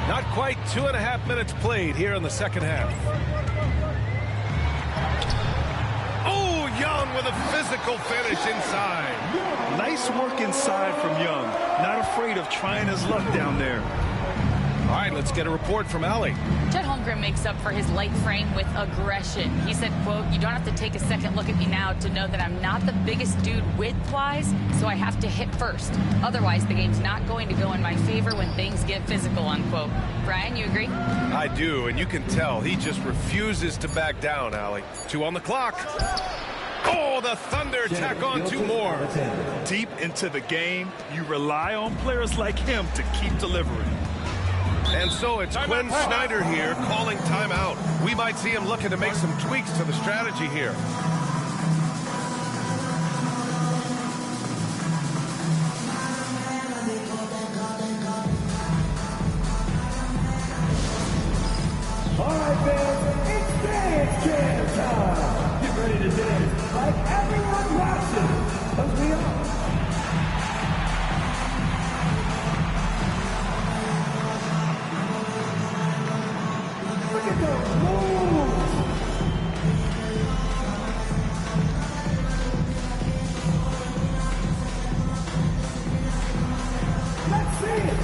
Not quite 2.5 minutes played here in the second half. Oh, Young with a physical finish inside. Nice work inside from Young. Not afraid of trying his luck down there. All right, let's get a report from Allie. Chet Holmgren makes up for his light frame with aggression. He said, quote, "You don't have to take a second look at me now to know that I'm not the biggest dude width-wise, so I have to hit first. Otherwise, the game's not going to go in my favor when things get physical," unquote. Brian, you agree? I do, and you can tell he just refuses to back down, Allie. 2 on the clock. Oh, the Thunder tack on 2 more. Deep into the game, you rely on players like him to keep delivering. And so it's Quinn Snyder here calling timeout. We might see him looking to make some tweaks to the strategy here. All right, fans, it's dance jam time. Get ready to dance like everyone watching, because we are. Look at those moves. Let's see it.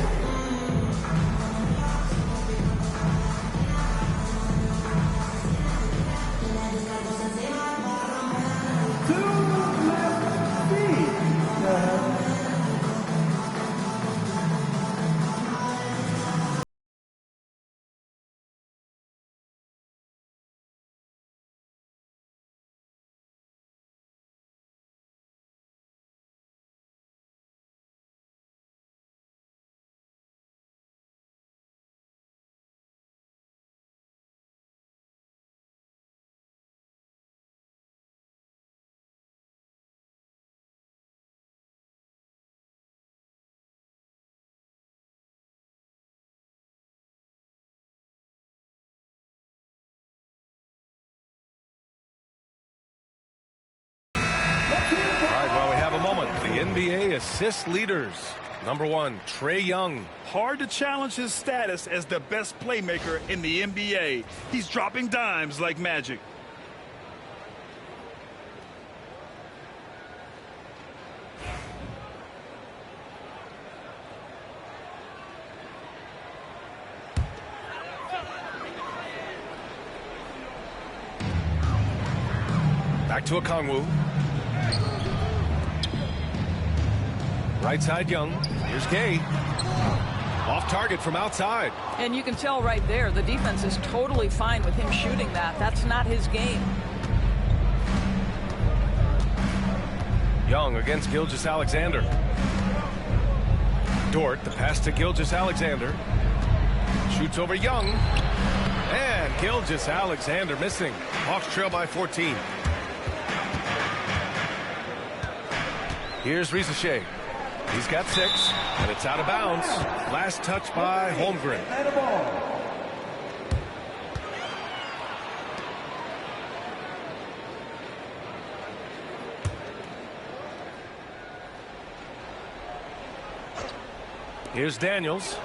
NBA assist leaders. Number 1, Trae Young. Hard to challenge his status as the best playmaker in the NBA. He's dropping dimes like magic. Back to Okongwu. Right side, Young. Here's Gay. Off target from outside. And you can tell right there, the defense is totally fine with him shooting that. That's not his game. Young against Gilgeous-Alexander. Dort, the pass to Gilgeous-Alexander. Shoots over Young. And Gilgeous-Alexander missing. Hawks trail by 14. Here's Risacher. He's got 6, and it's out of bounds. Last touch by Holmgren. Here's Daniels.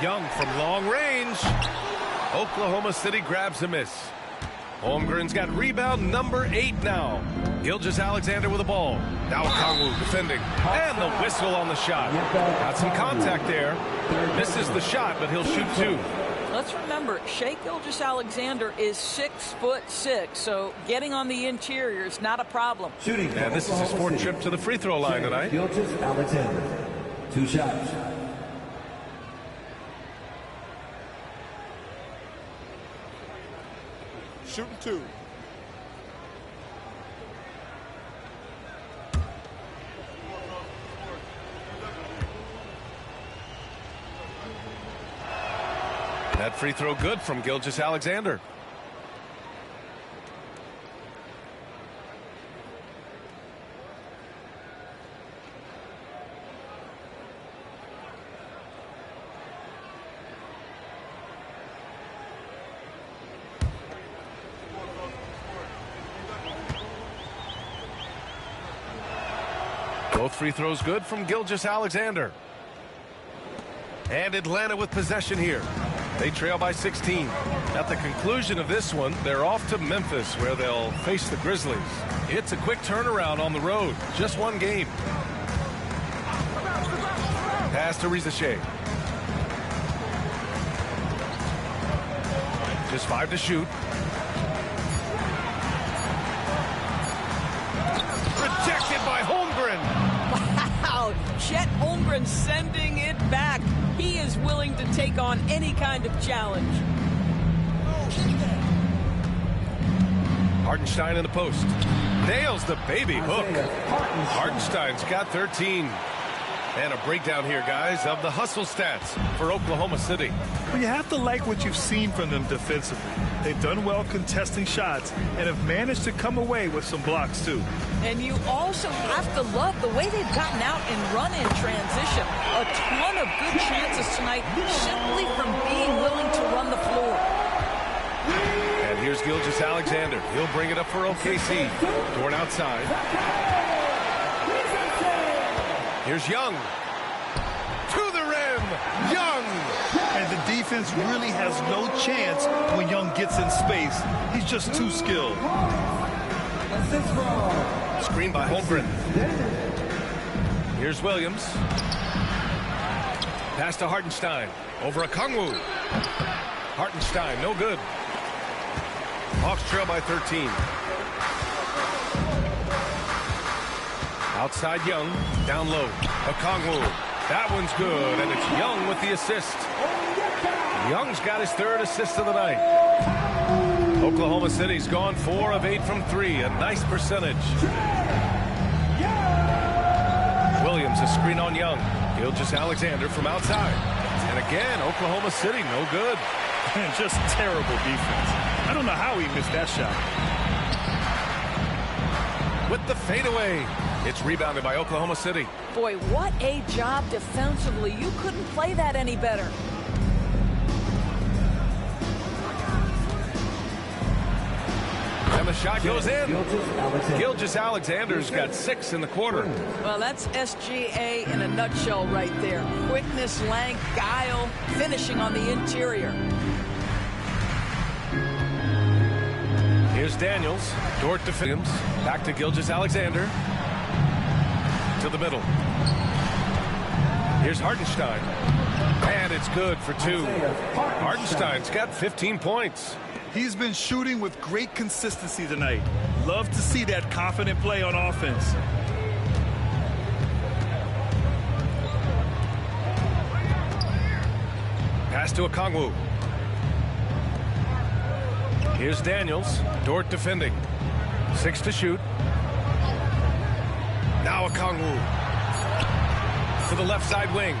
Young from long range. Oklahoma City grabs a miss. Holmgren's got rebound number 8 now. Gilgeous-Alexander with the ball. Now Okongwu defending. And the whistle on the shot. Got some contact there. Misses the shot, but he'll shoot 2. Let's remember, Shai Gilgeous-Alexander is 6'6", so getting on the interior is not a problem. Shooting. And this is his 4th trip to the free throw line tonight. Gilgeous-Alexander, 2 shots. Shooting 2. That free throw good from Gilgeous-Alexander. Both free throws good from Gilgeous-Alexander. And Atlanta with possession here. They trail by 16. At the conclusion of this one, they're off to Memphis, where they'll face the Grizzlies. It's a quick turnaround on the road. Just 1 game. Pass to Risacher. Just 5 to shoot. Rejected by Holmgren. Wow, Chet Holmgren sending it back. He is willing to take on any kind of challenge. Hartenstein in the post. Nails the baby hook. Hartenstein's got 13. And a breakdown here, guys, of the hustle stats for Oklahoma City. Well, you have to like what you've seen from them defensively. They've done well contesting shots and have managed to come away with some blocks, too. And you also have to love the way they've gotten out and run in transition. A ton of good chances tonight simply from being willing to run the floor. And here's Gilgeous-Alexander. He'll bring it up for OKC. Dort outside. Here's Young. To the rim. Young. And the defense really has no chance when Young gets in space. He's just too skilled. Screen by Holmgren. Here's Williams. Pass to Hartenstein. Over Okongwu. Hartenstein, no good. Hawks trail by 13. Outside Young. Down low. Okongwu. That one's good, and it's Young with the assist. Young's got his 3rd assist of the night. Oklahoma City's gone 4 of 8 from 3, a nice percentage. Williams, a screen on Young. Gilgeous-Alexander from outside. And again, Oklahoma City, no good. And just terrible defense. I don't know how he missed that shot. With the fadeaway. It's rebounded by Oklahoma City. Boy, what a job defensively. You couldn't play that any better. the shot goes in. Gilgeous-Alexander's got 6 in the quarter. Well, that's SGA in a nutshell right there. Quickness, length, guile, finishing on the interior. Here's Daniels. Dort to Williams. Back to Gilgeous-Alexander. To the middle. Here's Hartenstein. And it's good for 2. Hartenstein's got 15 points. He's been shooting with great consistency tonight. Love to see that confident play on offense. Pass to Okongwu. Here's Daniels. Dort defending. 6 to shoot. Now Okongwu. To the left side wing.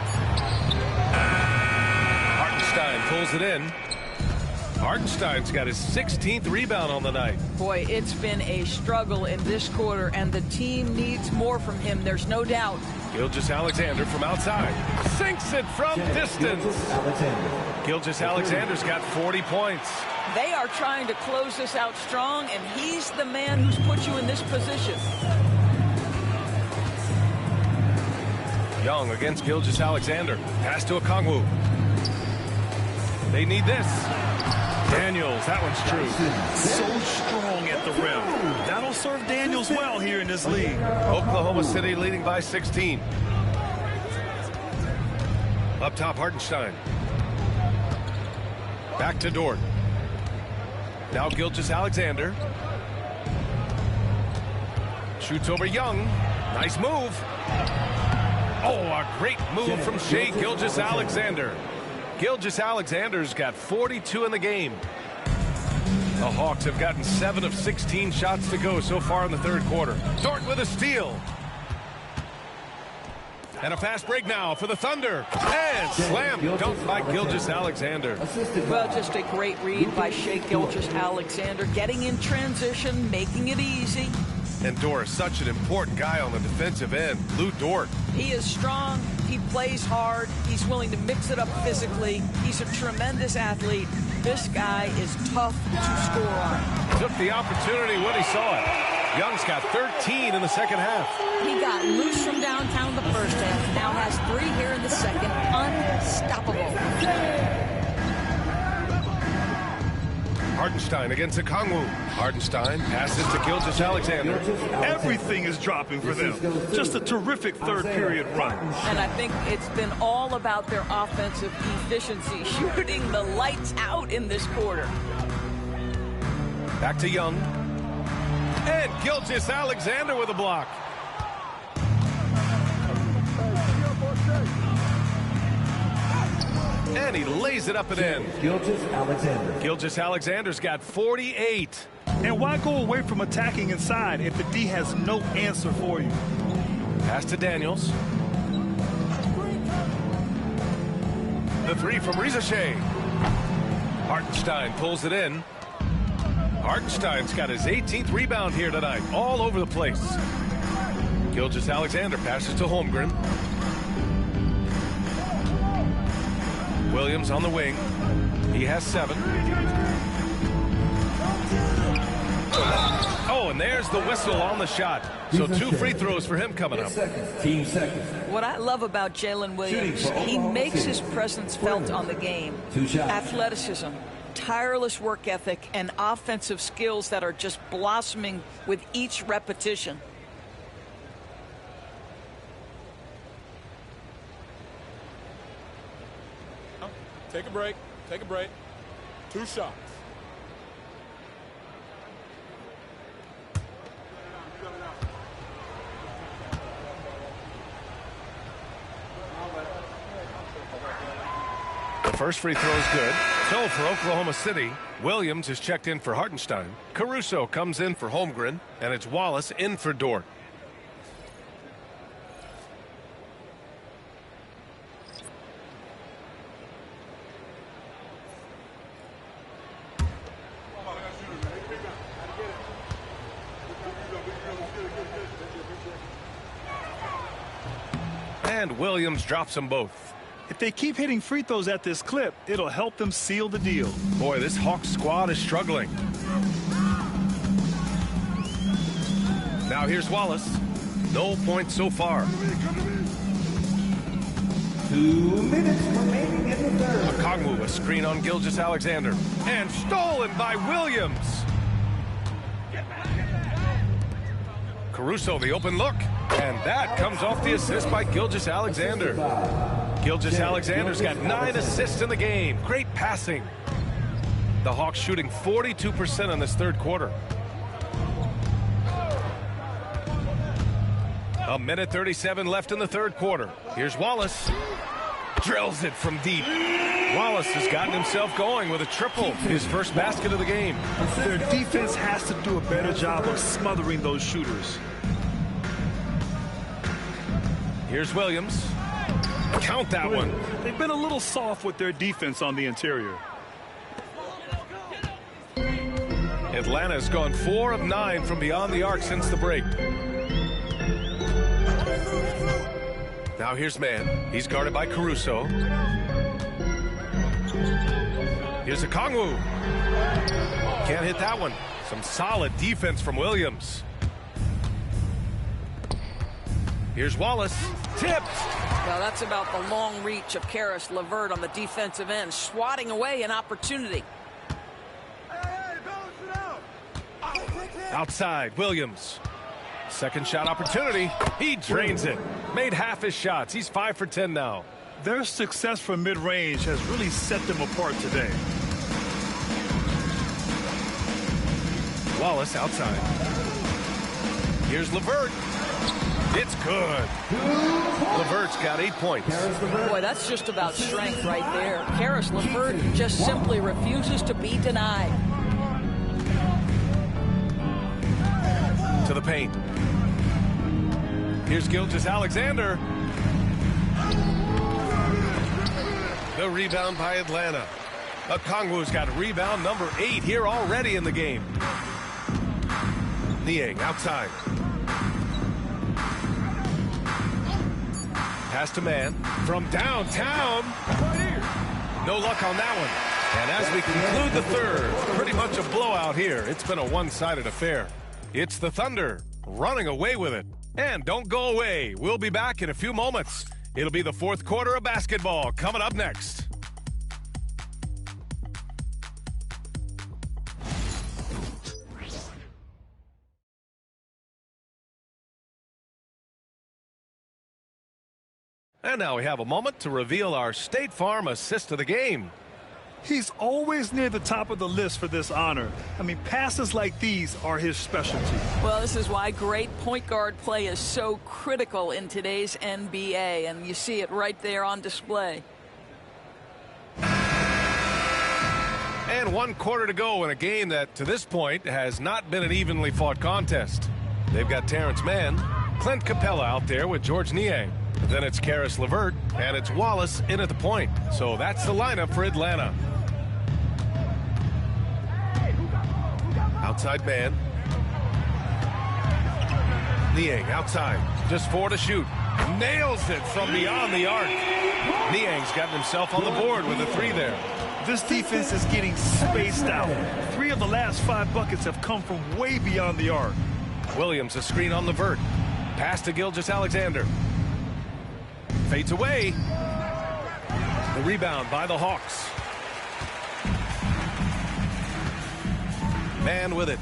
Hartenstein pulls it in. Hartenstein's got his 16th rebound on the night. Boy, it's been a struggle in this quarter, and the team needs more from him. There's no doubt. Gilgeous-Alexander from outside. Sinks it from distance. Gilgeous-Alexander's got 40 points. They are trying to close this out strong, and he's the man who's put you in this position. Young against Gilgeous-Alexander. Pass to Okongwu. They need this. Daniels, that one's true. So strong at the rim. That'll serve Daniels well here in this league. Oklahoma City leading by 16. Up top, Hartenstein. Back to Dort. Now Gilgeous-Alexander. Shoots over Young. Nice move. Oh, a great move from Shai Gilgeous-Alexander. Gilgeous-Alexander's got 42 in the game. The Hawks have gotten 7 of 16 shots to go so far in the third quarter. Dort with a steal. And a fast break now for the Thunder. And slam dunk by Gilgeous-Alexander. Well, just a great read by Shai Gilgeous-Alexander. Getting in transition, making it easy. And Dort, such an important guy on the defensive end. Lou Dort. He is strong. He plays hard. He's willing to mix it up physically. He's a tremendous athlete. This guy is tough to score on. Took the opportunity when he saw it. Young's got 13 in the second half. He got loose from downtown the first half. Now has 3 here in the second. Unstoppable. Hartenstein against Okongwu. Hartenstein passes to Gilgeous-Alexander. Everything is dropping for them. Just a terrific third period run. And I think it's been all about their offensive efficiency, shooting the lights out in this quarter. Back to Young. And Gilgeous-Alexander with a block. And he lays it up and in. Gilgeous-Alexander's got 48. And why go away from attacking inside if the D has no answer for you? Pass to Daniels. The 3 from Reza Shai. Hartenstein pulls it in. Hartenstein's got his 18th rebound here tonight. All over the place. Gilgeous-Alexander passes to Holmgren. Williams on the wing. He has 7. Oh, and there's the whistle on the shot. So 2 free throws for him coming up. What I love about Jalen Williams, he makes his presence felt on the game. Athleticism, tireless work ethic, and offensive skills that are just blossoming with each repetition. Take a break. Take a break. 2 shots. The first free throw is good. So for Oklahoma City, Williams is checked in for Hartenstein. Caruso comes in for Holmgren. And it's Wallace in for Dort. And Williams drops them both. If they keep hitting free throws at this clip, it'll help them seal the deal. Boy, this Hawks squad is struggling. Now here's Wallace. No points so far. 2 minutes remaining in the third. Okongwu, a screen on Gilgeous-Alexander. And stolen by Williams. Caruso, the open look. And that comes off the assist by Gilgeous-Alexander. Gilgeous-Alexander's got 9 assists in the game. Great passing. The Hawks shooting 42% in this third quarter. A minute 37 left in the third quarter. Here's Wallace. Drills it from deep. Wallace has gotten himself going with a triple. His first basket of the game. Their defense has to do a better job of smothering those shooters. Here's Williams. Count that one. They've been a little soft with their defense on the interior. Atlanta's gone 4 of 9 from beyond the arc since the break. Now here's Mann. He's guarded by Caruso. Here's Okongwu. Can't hit that one. Some solid defense from Williams. Here's Wallace. Tipped. Well, that's about the long reach of Caris LeVert on the defensive end, swatting away an opportunity. Outside, Williams. Second shot opportunity. He drains it. Made half his shots. He's 5 for 10 now. Their success from mid-range has really set them apart today. Wallace outside. Here's LeVert. It's good. LeVert's got 8 points. Boy, that's just about strength right there. Caris LeVert just simply refuses to be denied. To the paint. Here's Gilgeous-Alexander. The rebound by Atlanta. Okongwu's got rebound number 8 here already in the game. Niang outside. Pass to Mann from downtown. No luck on that one. And as we conclude the third, pretty much a blowout here. It's been a one-sided affair. It's the Thunder running away with it. And don't go away. We'll be back in a few moments. It'll be the fourth quarter of basketball coming up next. And now we have a moment to reveal our State Farm assist of the game. He's always near the top of the list for this honor. I mean, passes like these are his specialty. Well, this is why great point guard play is so critical in today's NBA, and you see it right there on display. And 1 quarter to go in a game that, to this point, has not been an evenly fought contest. They've got Terrence Mann, Clint Capella out there with George Niang. Then it's Caris LeVert, and it's Wallace in at the point. So that's the lineup for Atlanta. Outside Mann. Niang outside. Just 4 to shoot. Nails it from beyond the arc. Niang's gotten himself on the board with a 3 there. This defense is getting spaced out. 3 of the last 5 buckets have come from way beyond the arc. Williams, a screen on LeVert. Pass to Gilgeous-Alexander. Fades away. The rebound by the Hawks. Mann with it.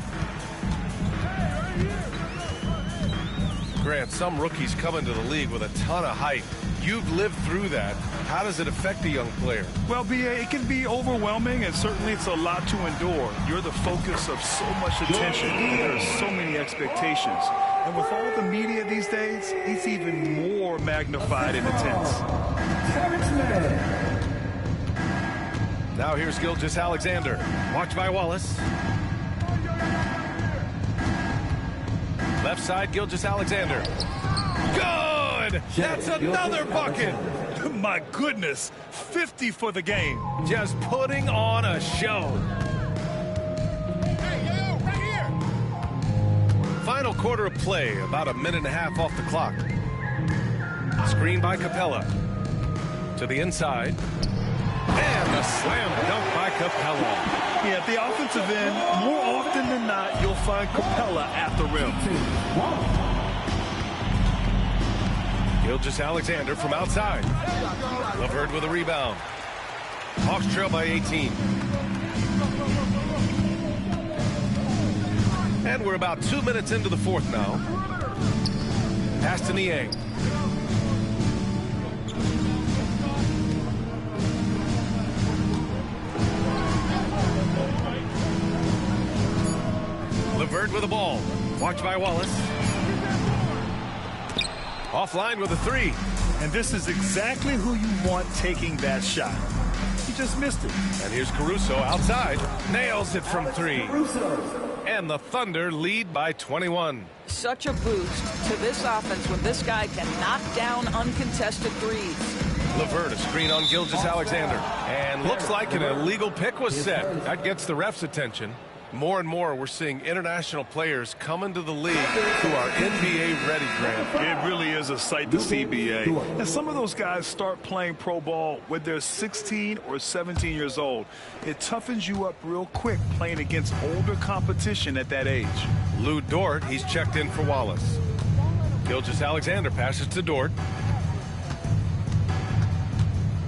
Grant, some rookies come into the league with a ton of height. You've lived through that. How does it affect a young player? Well, B.A., it can be overwhelming, and certainly it's a lot to endure. You're the focus of so much attention, and there are so many expectations. And with all the media these days, it's even more magnified and intense. Now here's Gilgeous-Alexander. Watched by Wallace. Left side, Gilgeous-Alexander. Good! That's another bucket! My goodness, 50 for the game. Just putting on a show. Hey, yo, right here. Final quarter of play, about a minute and a half off the clock. Screen by Capella. To the inside. And a slam dunk by Capella. Yeah, at the offensive end, more often than not, you'll find Capella at the rim. Gilgeous-Alexander from outside. LeVert with a rebound. Hawks trail by 18. And we're about 2 minutes into the fourth now. Pass to Niang. LeVert with the ball. Watched by Wallace. Offline with a three. And this is exactly who you want taking that shot. He just missed it. And here's Caruso outside. Nails it from three. And the Thunder lead by 21. Such a boost to this offense when this guy can knock down uncontested threes. LeVert, a screen on Gilgeous-Alexander. And looks like an illegal pick was set. That gets the ref's attention. More and more, we're seeing international players come into the league who are NBA-ready, Grant. It really is a sight to see, BA. And some of those guys start playing pro ball when they're 16 or 17 years old. It toughens you up real quick playing against older competition at that age. Lou Dort, he's checked in for Wallace. Gilgeous-Alexander passes to Dort.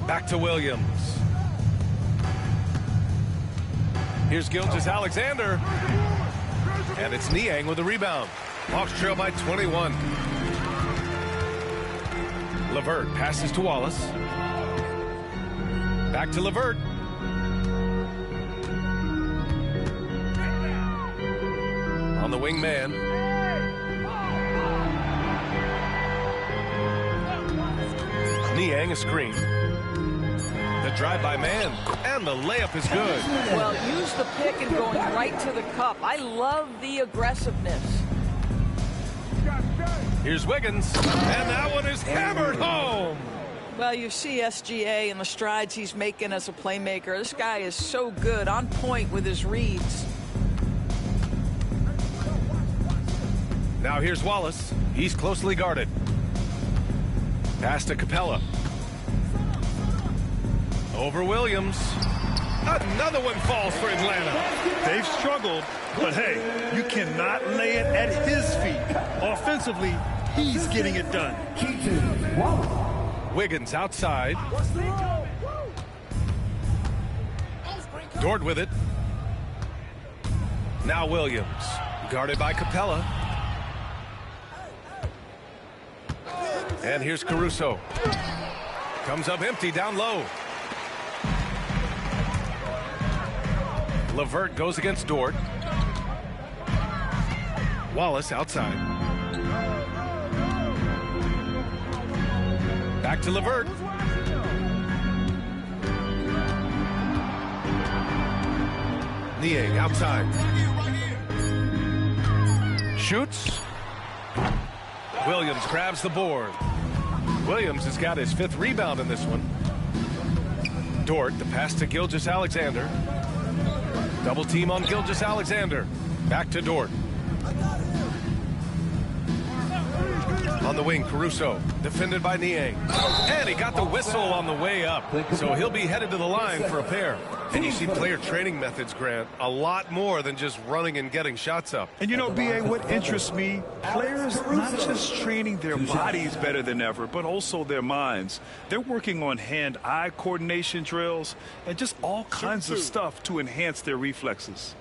Back to Williams. Here's Gilgeous-Alexander. And it's Niang with the rebound. Hawks trail by 21. LeVert passes to Wallace. Back to LeVert. On the wing man. Niang a screen. The drive by man, and the layup is good. Well, use the pick and going right to the cup. I love the aggressiveness. Here's Wiggins, and that one is hammered home. Well, you see SGA and the strides he's making as a playmaker. This guy is so good, on point with his reads. Now here's Wallace. He's closely guarded. Pass to Capella. Over Williams. Another one falls for Atlanta. They've struggled, but hey, you cannot lay it at his feet. Offensively, he's getting it done. Wiggins outside. Dort with it. Now Williams. Guarded by Capella. And here's Caruso. Comes up empty down low. LeVert goes against Dort. Wallace outside. Back to LeVert. Niang outside. Shoots. Williams grabs the board. Williams has got his 5th rebound in this one. Dort, the pass to Gilgeous-Alexander. Double team on Gilgeous-Alexander. Back to Dort. On the wing, Caruso, defended by Niang. And he got the whistle on the way up. So he'll be headed to the line for a pair. And you see player training methods, Grant, a lot more than just running and getting shots up. And you know, BA, what interests me, players not just training their bodies better than ever, but also their minds. They're working on hand-eye coordination drills and just all kinds of stuff to enhance their reflexes.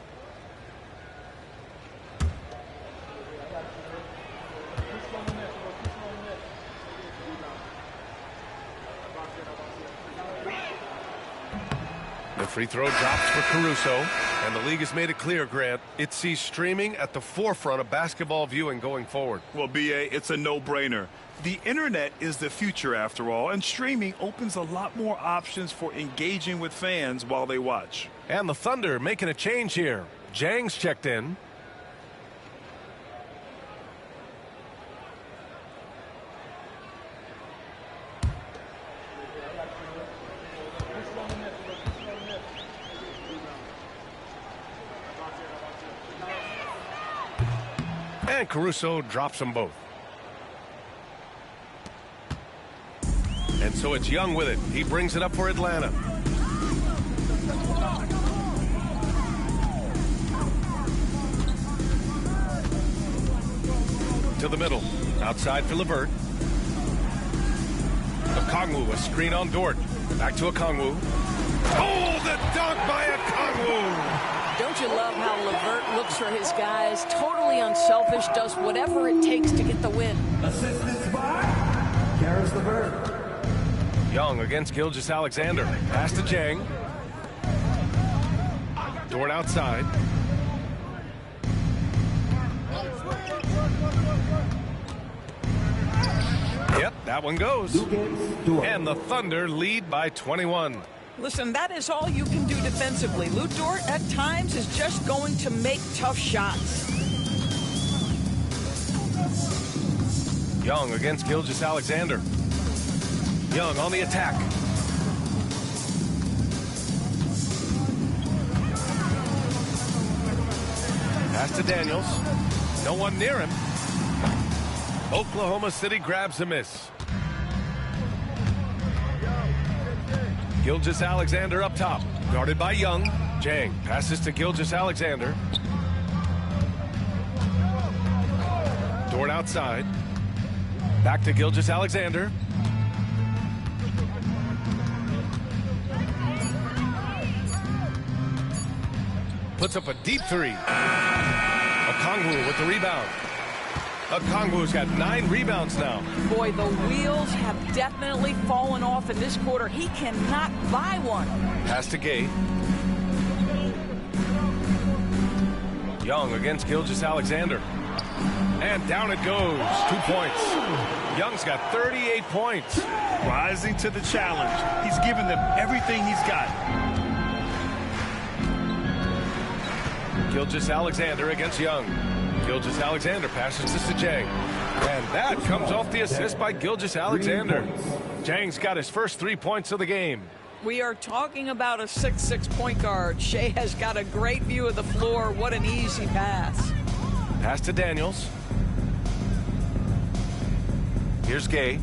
The free throw drops for Caruso, and the league has made it clear, Grant, it sees streaming at the forefront of basketball viewing going forward. Well, BA, it's a no-brainer. The internet is the future, after all, and streaming opens a lot more options for engaging with fans while they watch. And the Thunder making a change here. Jang's checked in. And Caruso drops them both. And so it's Young with it. He brings it up for Atlanta. to the middle. Outside for LeVert. Okongwu, a screen on Dort. Back to Okongwu. Oh, the dunk by Okongwu! Don't you love how LeVert looks for his guys? Totally unselfish, does whatever it takes to get the win. Assistance by Karis LeVert. Young against Gilgeous-Alexander. Pass to Jang. Dort outside. Yep, that one goes. And the Thunder lead by 21. Listen, that is all you can do defensively. Lou Dort, at times, is just going to make tough shots. Young against Gilgeous-Alexander. Young on the attack. Pass to Daniels. No one near him. Oklahoma City grabs a miss. Gilgeous-Alexander up top. Guarded by Young. Jang passes to Gilgeous-Alexander. Dort outside. Back to Gilgeous-Alexander. Puts up a deep three. Okongwu with the rebound. Okongwu's got 9 rebounds now. Boy, the wheels have definitely fallen off in this quarter. He cannot buy one. Pass to Gay. Young against Gilgeous-Alexander. And down it goes. 2 points. Young's got 38 points. Rising to the challenge. He's given them everything he's got. Gilgeous-Alexander against Young. Gilgeous-Alexander passes to Sejang. And that comes off the assist by Gilgeous-Alexander. Jang's got his first 3 points of the game. We are talking about a 6'6" point guard. Shea has got a great view of the floor. What an easy pass. Pass to Daniels. Here's Gay.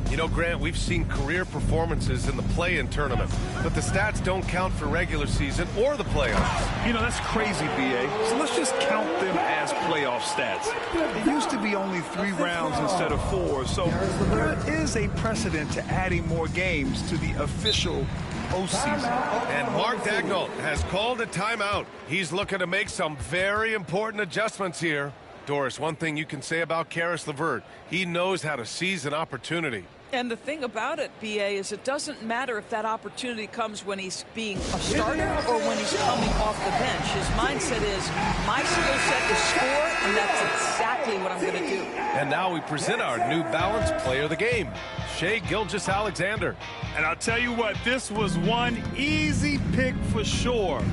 You know, Grant, we've seen career performances in the play-in tournament, but the stats don't count for regular season or the playoffs. You know, that's crazy, B.A. So let's just count them as playoff stats. It used to be only 3 rounds instead of 4, so there is a precedent to adding more games to the official postseason. And Mark Daigneault has called a timeout. He's looking to make some very important adjustments here. Doris, one thing you can say about Karis LeVert, he knows how to seize an opportunity. And the thing about it, B.A., is it doesn't matter if that opportunity comes when he's being a starter or when he's coming off the bench. His mindset is, my skill set is score, and that's exactly what I'm going to do. And now we present our New Balance player of the game, Shai Gilgeous-Alexander. And I'll tell you what, this was one easy pick for sure.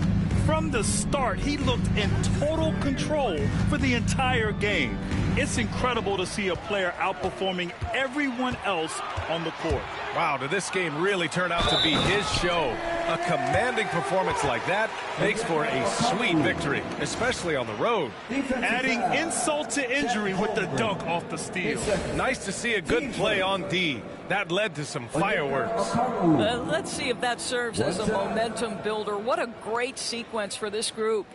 From the start, he looked in total control for the entire game. It's incredible to see a player outperforming everyone else on the court. Wow, did this game really turn out to be his show? A commanding performance like that makes for a sweet victory, especially on the road. Adding insult to injury with the dunk off the steal. Nice to see a good play on D. That led to some fireworks. Let's see if that serves as a momentum builder. What a great sequence for this group.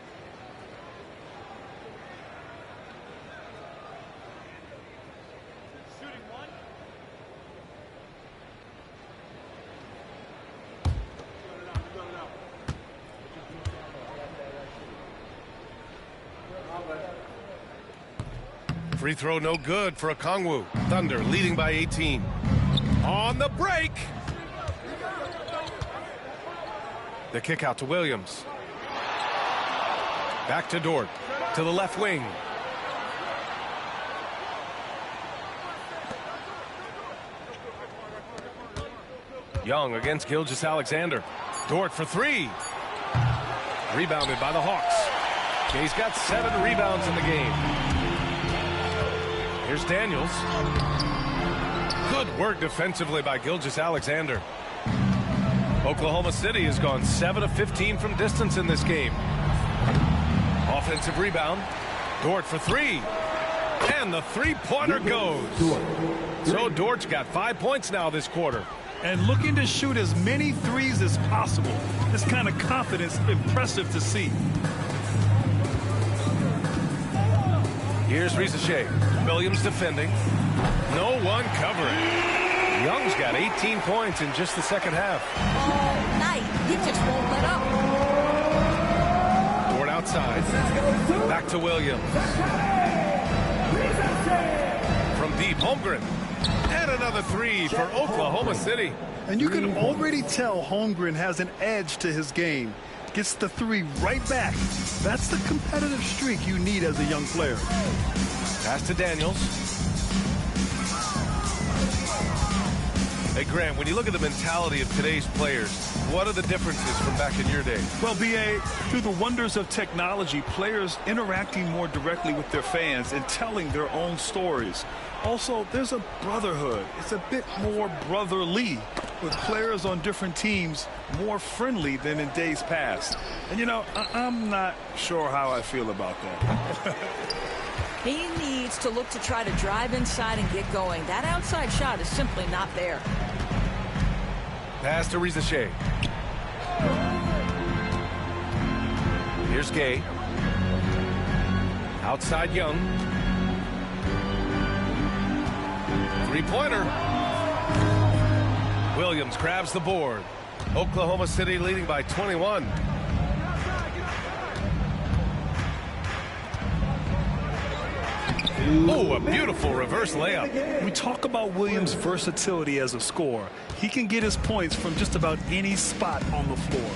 Free throw no good for Okongwu. Thunder leading by 18. On the break. The kick out to Williams. Back to Dort. To the left wing. Young against Gilgeous-Alexander. Dort for 3. Rebounded by the Hawks. He's got 7 rebounds in the game. Here's Daniels. Good work defensively by Gilgeous-Alexander. Oklahoma City has gone 7 of 15 from distance in this game. Offensive rebound. Dort for 3. And the three-pointer goes. So Dort's got 5 points now this quarter. And looking to shoot as many threes as possible. This kind of confidence, impressive to see. Here's Shea. Williams defending. No one covering. Young's got 18 points in just the second half. All night. He just won't let up. Dort outside. Back to Williams. From deep, Holmgren. And another three for Oklahoma City. And you can already tell Holmgren has an edge to his game. Gets the three right back. That's the competitive streak you need as a young player. Pass to Daniels. Hey, Grant, when you look at the mentality of today's players, what are the differences from back in your day? Well, B.A., through the wonders of technology, players interacting more directly with their fans and telling their own stories. Also, there's a brotherhood. It's a bit more brotherly, with players on different teams more friendly than in days past. And, you know, I'm not sure how I feel about that. He needs to look to try to drive inside and get going. That outside shot is simply not there. Pass to Shea. Here's Gay. Outside Young. Three-pointer. Williams grabs the board. Oklahoma City leading by 21. Oh, a beautiful reverse layup. We talk about Williams' versatility as a scorer. He can get his points from just about any spot on the floor.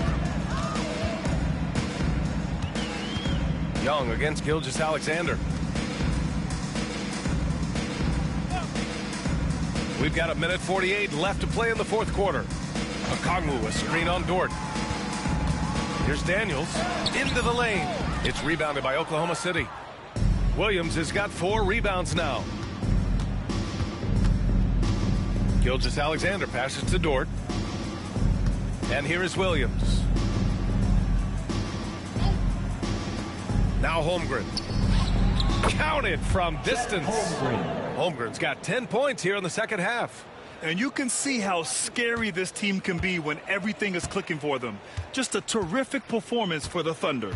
Young against Gilgeous-Alexander. We've got 1:48 left to play in the fourth quarter. Okongwu, a screen on Dort. Here's Daniels into the lane. It's rebounded by Oklahoma City. Williams has got 4 rebounds now. Gilgeous-Alexander passes to Dort. And here is Williams. Now Holmgren. Counted from distance. Holmgren's got 10 points here in the second half. And you can see how scary this team can be when everything is clicking for them. Just a terrific performance for the Thunder.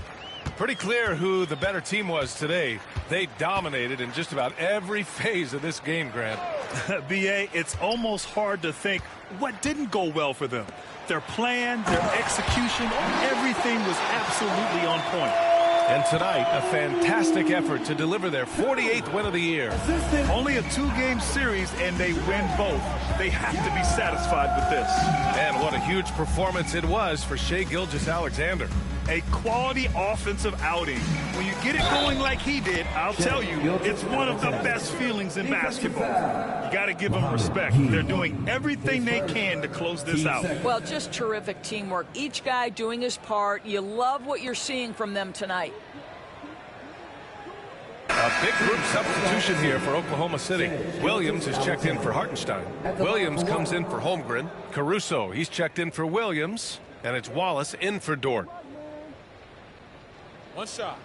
Pretty clear who the better team was today. They dominated in just about every phase of this game, Grant. B.A., it's almost hard to think what didn't go well for them. Their plan, their execution, everything was absolutely on point. And tonight, a fantastic effort to deliver their 48th win of the year. Only a 2-game series, and they win both. They have to be satisfied with this. And what a huge performance it was for Shai Gilgeous-Alexander. A quality offensive outing. When you get it going like he did, I'll tell you, it's one of the best feelings in basketball. You got to give them respect. They're doing everything they can to close this out. Well, just terrific teamwork. Each guy doing his part. You love what you're seeing from them tonight. A big group substitution here for Oklahoma City. Williams is checked in for Hartenstein. Williams comes in for Holmgren. Caruso, he's checked in for Williams. And it's Wallace in for Dort. One shot.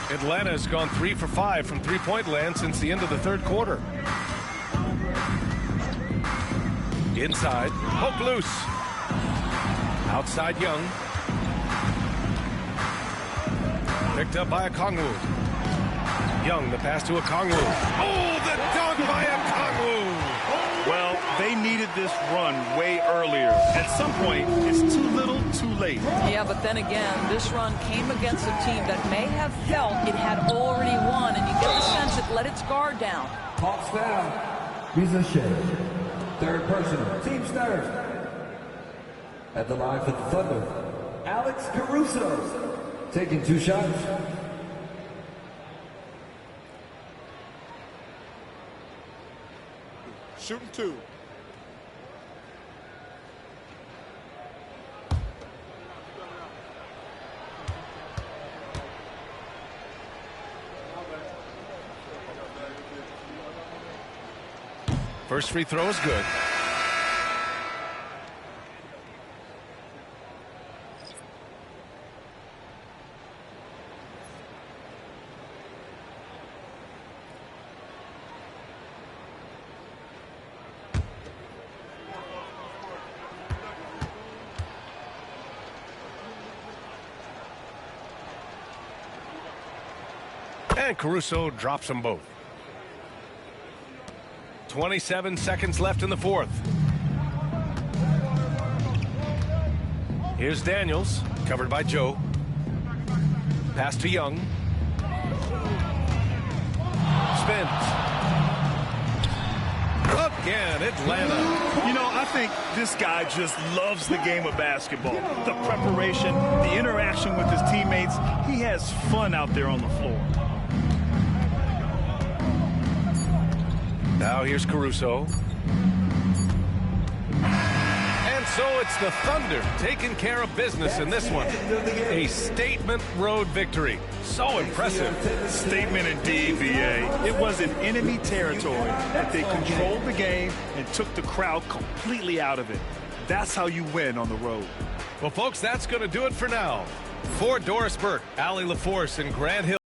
Atlanta's gone 3 for 5 from three-point land since the end of the third quarter. Inside, poke loose. Outside Young. Picked up by Okongwu. Young, the pass to Okongwu. Oh, the dunk by Okongwu. Well, they needed this run way earlier. At some point, it's too little, too late. Yeah, but then again, this run came against a team that may have felt it had already won, and you get the sense it let its guard down. Hawks foul. Shea. Third personal. Team starter. At the line for the Thunder, Alex Caruso. Taking 2 shots. Shooting 2. First free throw is good. And Caruso drops them both. 27 seconds left in the fourth. Here's Daniels, covered by Joe. Pass to Young. Spins. Again, Atlanta. You know, I think this guy just loves the game of basketball. The preparation, the interaction with his teammates. He has fun out there on the floor. Now here's Caruso. And so it's the Thunder taking care of business in this one. A statement road victory. So impressive. Statement indeed, VA. It was in enemy territory that they controlled the game and took the crowd completely out of it. That's how you win on the road. Well, folks, that's going to do it for now. For Doris Burke, Allie LaForce, and Grant Hill.